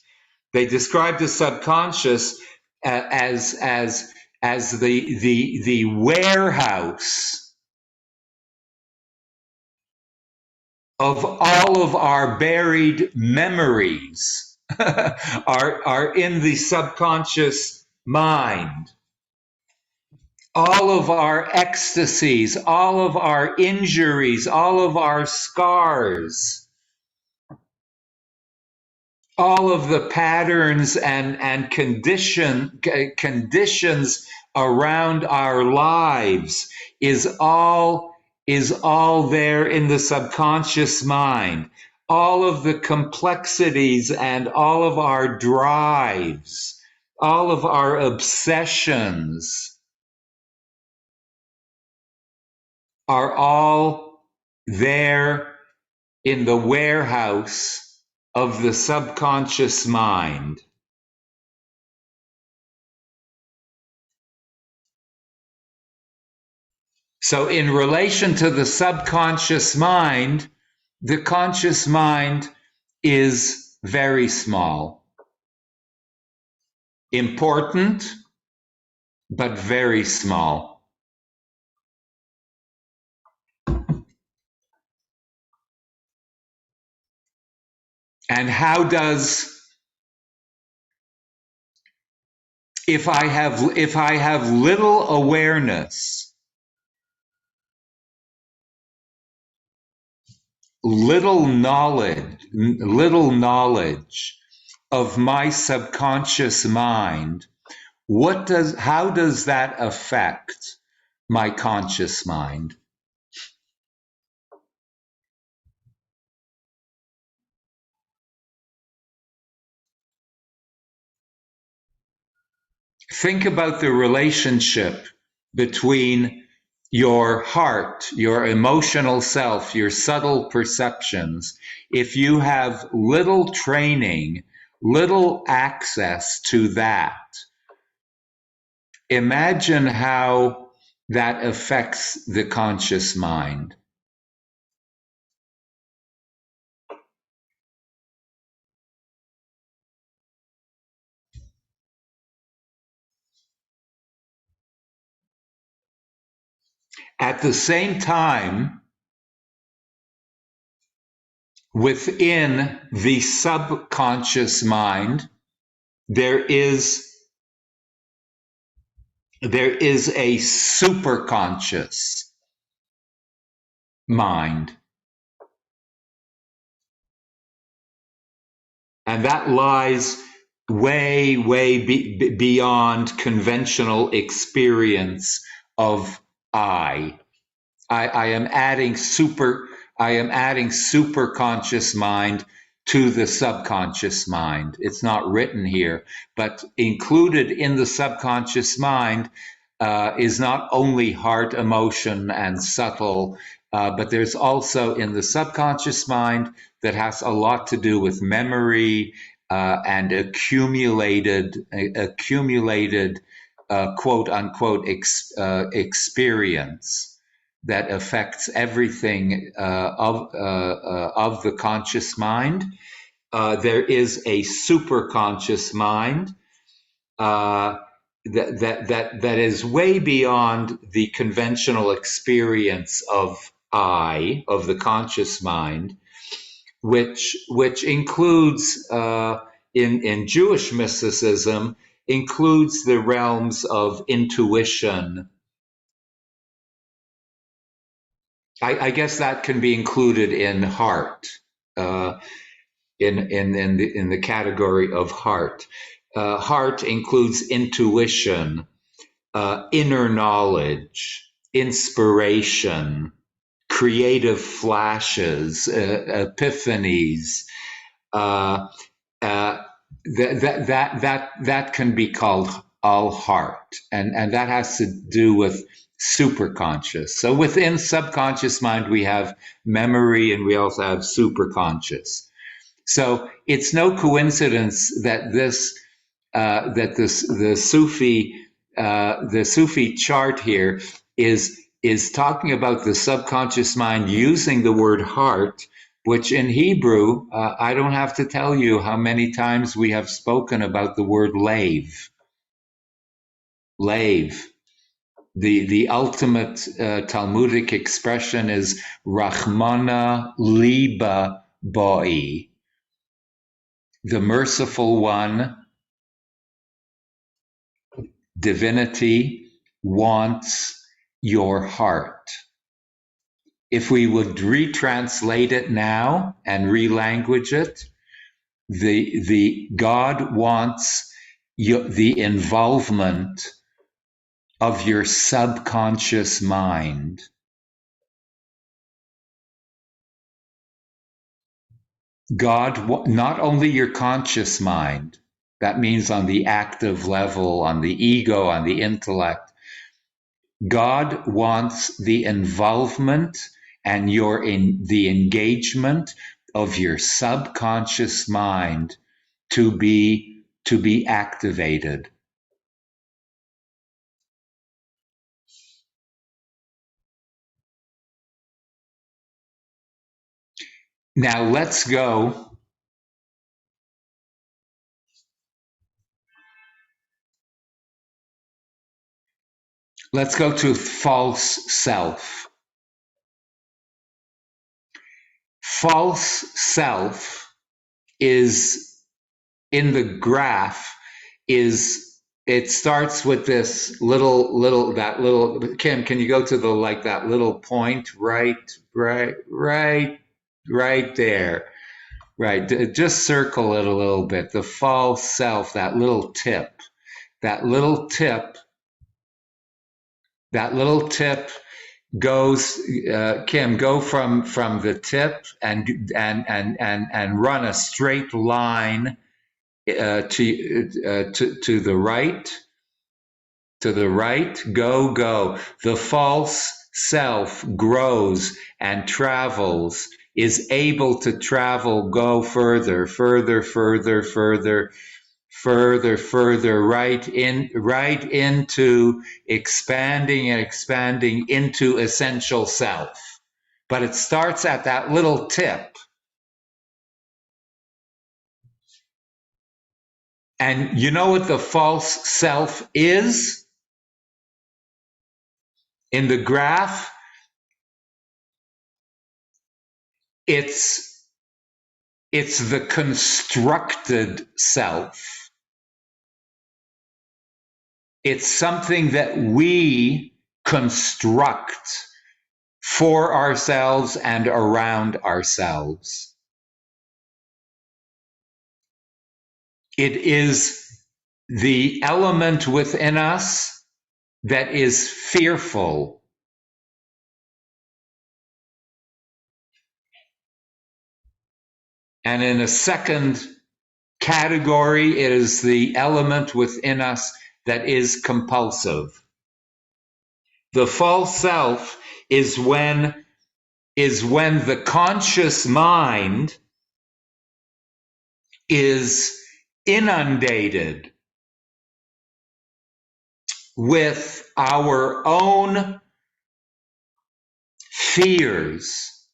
They describe the subconscious as the warehouse of all of our buried memories are in the subconscious mind. All of our ecstasies, all of our injuries, all of our scars, all of the patterns and conditions around our lives is all there in the subconscious mind. All of the complexities and all of our drives, all of our obsessions are all there in the warehouse of the subconscious mind. So in relation to the subconscious mind, the conscious mind is very small. Important, but very small. And how does, if I have little awareness, little knowledge of my subconscious mind, how does that affect my conscious mind? Think about the relationship between your heart, your emotional self, your subtle perceptions, if you have little training, little access to that, imagine how that affects the conscious mind. At the same time, within the subconscious mind, there is a superconscious mind. And that lies way, beyond conventional experience of I. I am adding super conscious mind to the subconscious mind. It's not written here, but included in the subconscious mind is not only heart, emotion, and subtle, but there's also in the subconscious mind that has a lot to do with memory and accumulated quote unquote experience that affects everything of the conscious mind. There is a superconscious mind that is way beyond the conventional experience of I, of the conscious mind, which includes in Jewish mysticism, includes the realms of intuition. I guess that can be included in heart, in the category of heart. Heart includes intuition, inner knowledge, inspiration, creative flashes, epiphanies. That can be called all heart, and that has to do with superconscious. So within subconscious mind, we have memory, and we also have superconscious. So it's no coincidence that the Sufi chart here is talking about the subconscious mind using the word heart, which in Hebrew, I don't have to tell you how many times we have spoken about the word lave. Lave. The ultimate Talmudic expression is Rachmana Liba Boi. The merciful one, divinity, wants your heart. If we would retranslate it now and relanguage it, the God wants the involvement of your subconscious mind. God, not only your conscious mind, that means on the active level, on the ego, on the intellect. God wants the involvement and the engagement of your subconscious mind to be activated. Now let's go to false self. False self is in the graph it starts with this little Kim, can you go to that little point right there. Right, just circle it a little bit. The false self, that little tip goes, Kim, go from the tip and run a straight line to the right. Go. The false self grows and travels, is able to travel, go further, further, further, further, further, further, right into expanding and expanding into essential self. But it starts at that little tip. And you know what the false self is? In the graph, it's the constructed self. It's something that we construct for ourselves and around ourselves. It is the element within us that is fearful. And in a second category, it is the element within us that is compulsive. The false self is when the conscious mind is inundated with our own fears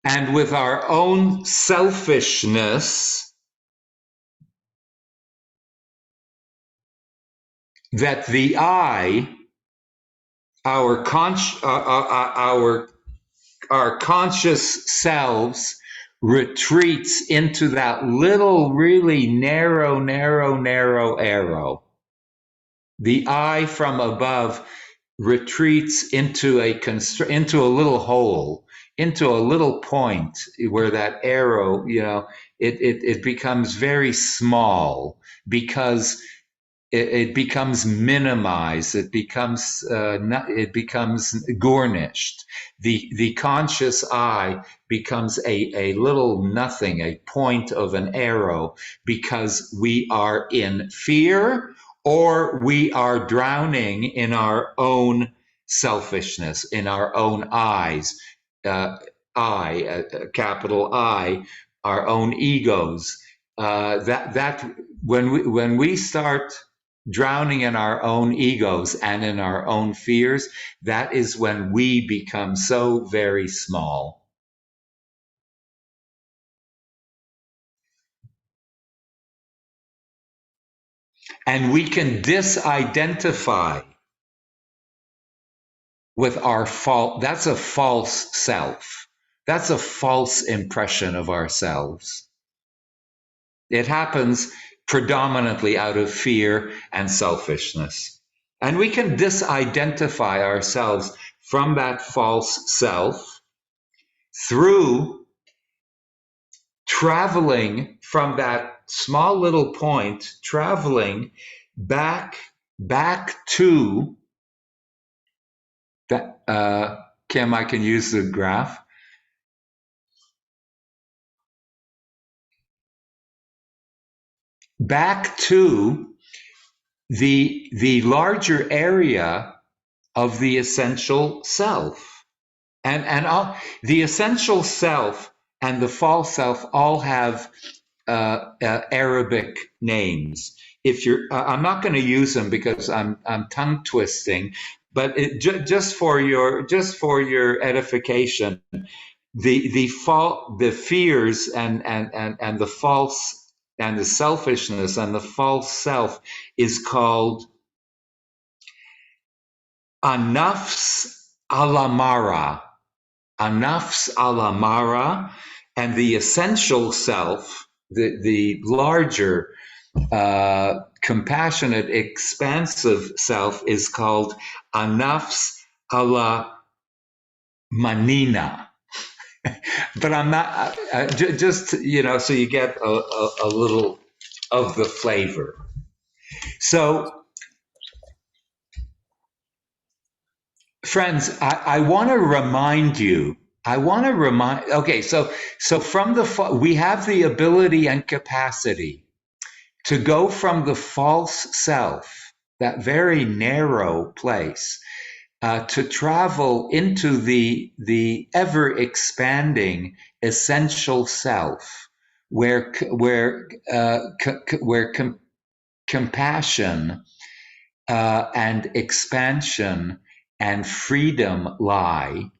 and with our own selfishness, that the I, our conscious selves, retreats into that little, really narrow arrow. The I from above retreats into a little hole, into a little point where that arrow, it becomes very small because it becomes minimized. It becomes garnished. The conscious I becomes a little nothing, a point of an arrow, because we are in fear or we are drowning in our own selfishness, in our own eyes, capital I, our own egos. When we start drowning in our own egos and in our own fears, that is when we become so very small. And we can disidentify with our fault. That's a false self. That's a false impression of ourselves. It happens predominantly out of fear and selfishness. And we can disidentify ourselves from that false self through traveling from that small little point, traveling back to that. Kim, I can use the graph. Back to the larger area of the essential self. And all, the essential self and the false self all have Arabic names. If you're, I'm not going to use them because I'm tongue twisting, but just for your edification, the fears and the false and the selfishness and the false self is called anafs alamara. Anafs alamara, and the essential self, the larger, compassionate, expansive self is called anafs ala manina. But I'm not, just, so you get a little of the flavor. So, friends, I want to remind you, okay, so from we have the ability and capacity to go from the false self, that very narrow place, to travel into the ever expanding essential self, where compassion and expansion and freedom lie.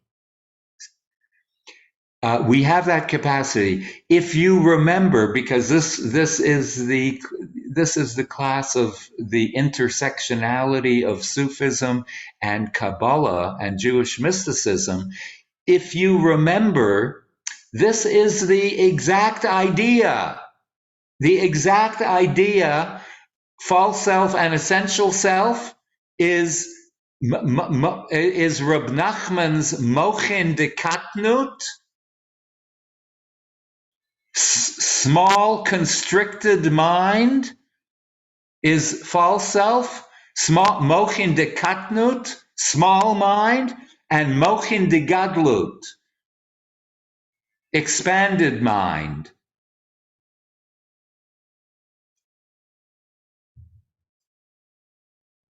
We have that capacity. If you remember, because this is the class of the intersectionality of Sufism and Kabbalah and Jewish mysticism. If you remember, this is the exact idea. The exact idea, false self and essential self, is Reb Nachman's Mochin de Katnut. Small constricted mind is false self, small mochin de katnut, small mind, and mochin de gadlut, expanded mind.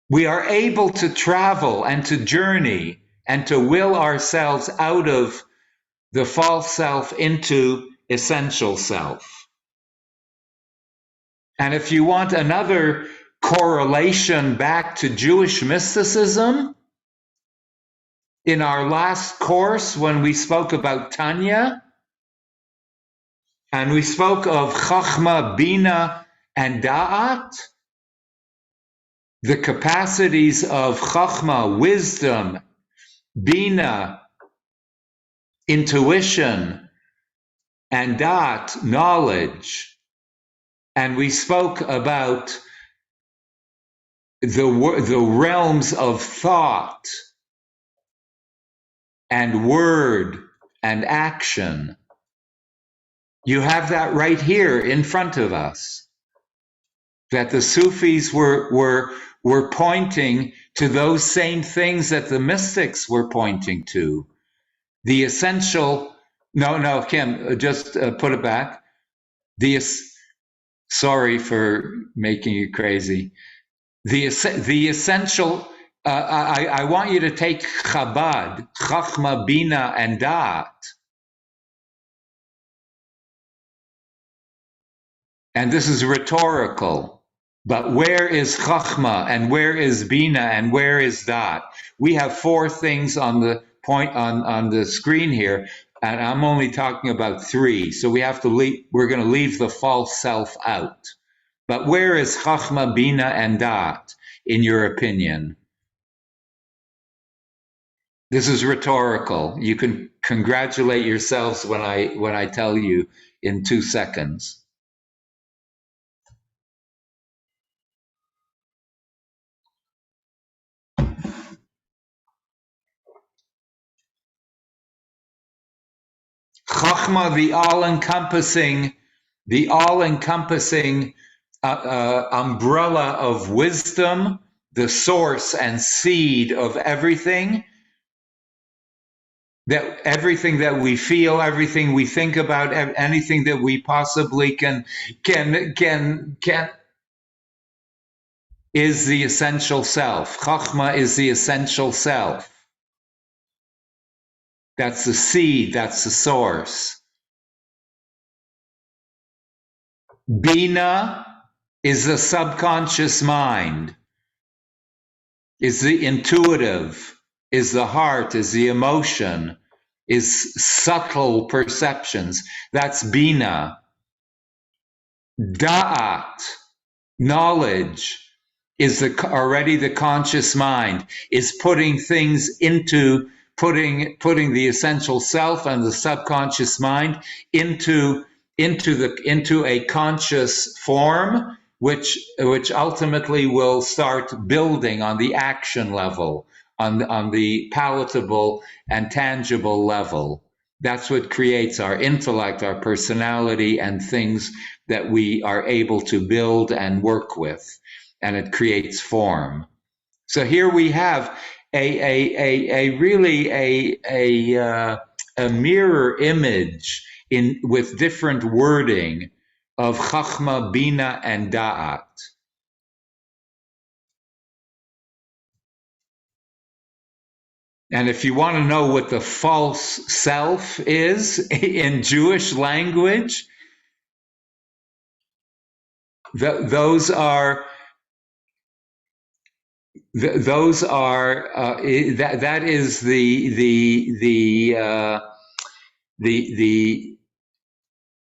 We are able to travel and to journey and to will ourselves out of the false self into essential self. And if you want another correlation back to Jewish mysticism, in our last course when we spoke about Tanya, and we spoke of Chachma, Bina, and Da'at, the capacities of Chachma, wisdom, Bina, intuition, and Da'at, knowledge. And we spoke about the realms of thought and word and action. You have that right here in front of us. That the Sufis were pointing to those same things that the mystics were pointing to. The essential, no, Kim, just put it back. Sorry for making you crazy. The essential, I want you to take Chabad, Chachma, Bina, and Da'at. And this is rhetorical. But where is Chachma, and where is Bina, and where is Da'at? We have four things on the point on the screen here, and I'm only talking about three. So we have to we're going to leave the false self out. But where is Chachma, Bina, and Da'at, in your opinion? This is rhetorical. You can congratulate yourselves when I tell you in 2 seconds. Chachma, the all-encompassing umbrella of wisdom, the source and seed of everything. That everything that we feel, everything we think about, anything that we possibly can is the essential self. Chachma is the essential self. That's the seed, that's the source. Bina is the subconscious mind, is the intuitive, is the heart, is the emotion, is subtle perceptions. That's Bina. Da'at, knowledge, is already the conscious mind, is putting things into, putting the essential self and the subconscious mind into a conscious form, which ultimately will start building on the action level, on the palatable and tangible level. That's what creates our intellect, our personality, and things that we are able to build and work with, and it creates form. So here we have a mirror image with different wording of Chachma, Bina, and Da'at. And if you want to know what the false self is in Jewish language, those are that is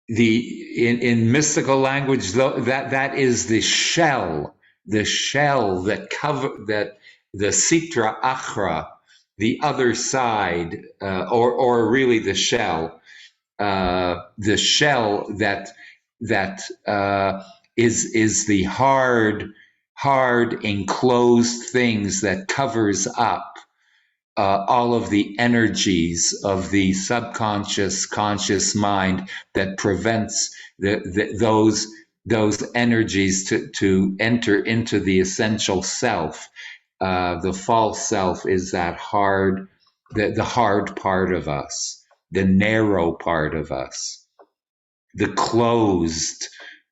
in mystical language, that is the shell that the sitra achra, the other side, or really the shell that is the hard enclosed things that covers up all of the energies of the subconscious conscious mind that prevents those energies to enter into the essential self. The false self is that the hard part of us, the narrow part of us, the closed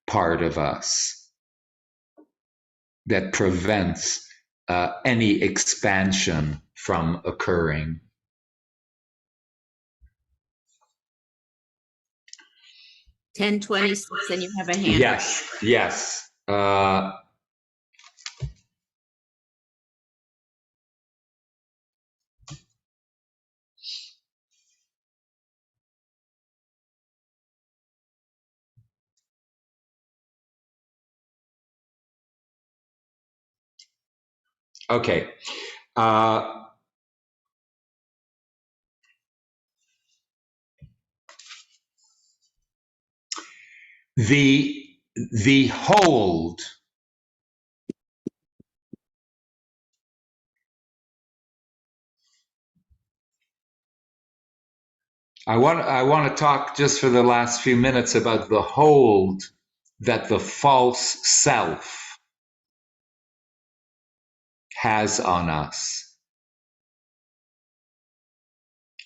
part of us that prevents any expansion from occurring. Ten 26, and you have a hand. Yes. Okay. The hold I want to talk just for the last few minutes about the hold that the false self has on us.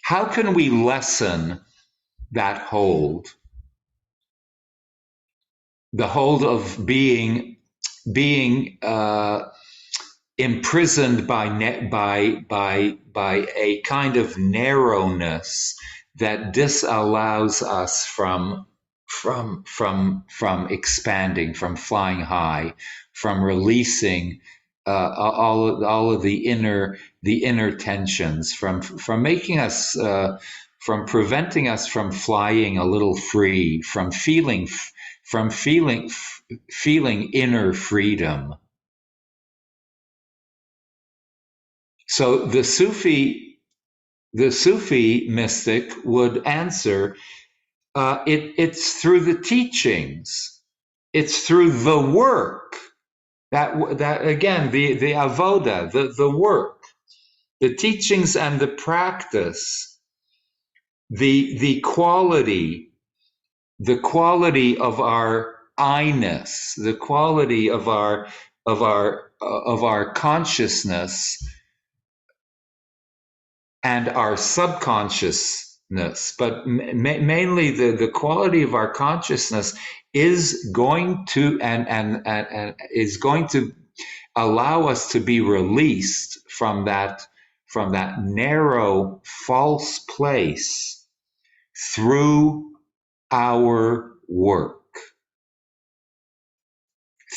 How can we lessen that hold? The hold of being imprisoned by a kind of narrowness that disallows us from expanding, from flying high, from releasing all of the inner tensions, from making us from preventing us from flying a little free, from feeling inner freedom. So the Sufi mystic would answer, it's through the teachings, it's through the work, that again, the avoda, the work, the teachings and the practice, the quality of our I-ness, the quality of our consciousness and our subconsciousness, but mainly the quality of our consciousness is going to and is going to allow us to be released from that narrow false place through our work.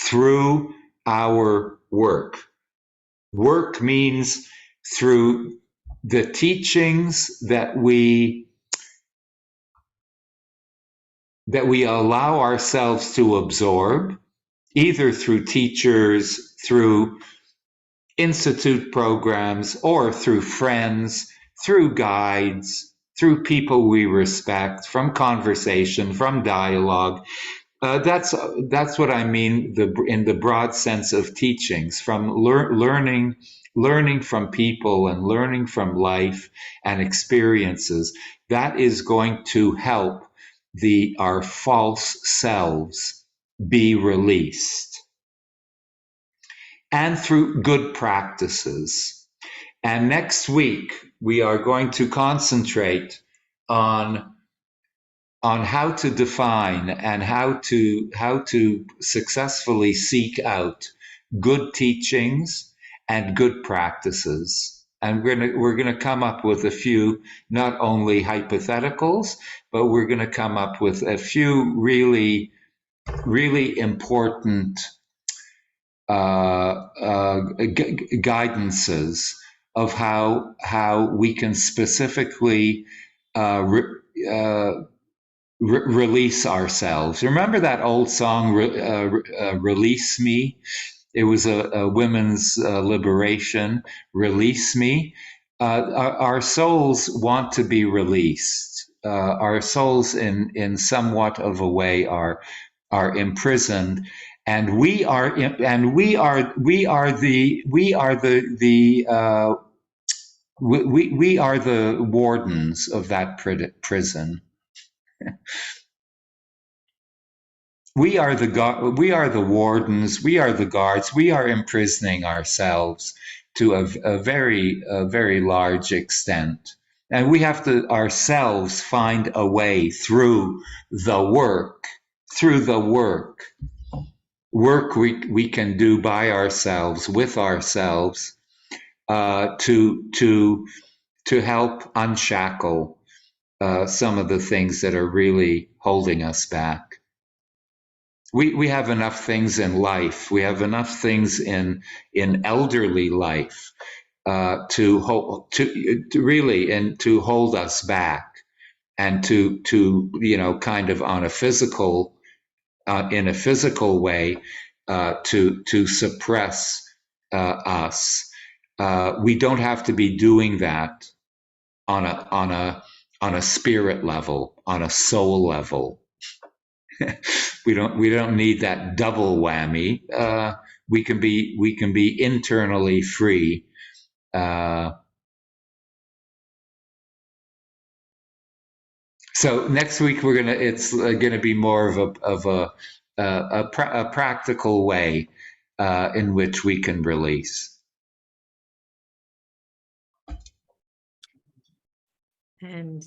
Through our work. Work means through the teachings that we allow ourselves to absorb, either through teachers, through institute programs, or through friends, through guides, through people we respect, from conversation, from dialogue. That's what I mean in the broad sense of teachings, from learning from people and learning from life and experiences. That is going to help our false selves be released. And through good practices. And next week, we are going to concentrate on how to define and how to successfully seek out good teachings and good practices And we're gonna come up with a few, not only hypotheticals, but we're gonna come up with a few really, really important guidances of how we can specifically release ourselves. Remember that old song, Release Me? It was a women's liberation, Release Me. Our souls want to be released. Our souls in somewhat of a way are imprisoned, and we are the wardens of that prison. We are the wardens, we are the guards, we are imprisoning ourselves to a very large extent. And we have to ourselves find a way through the work we can do by ourselves, with ourselves, to help unshackle some of the things that are really holding us back. We have enough things in life. We have enough things in elderly life to hold us back, and to kind of on a physical in a physical way to suppress us. We don't have to be doing that on a spirit level, on a soul level. We don't need that double whammy. We can be internally free. So next week it's gonna be more of a practical way in which we can release. And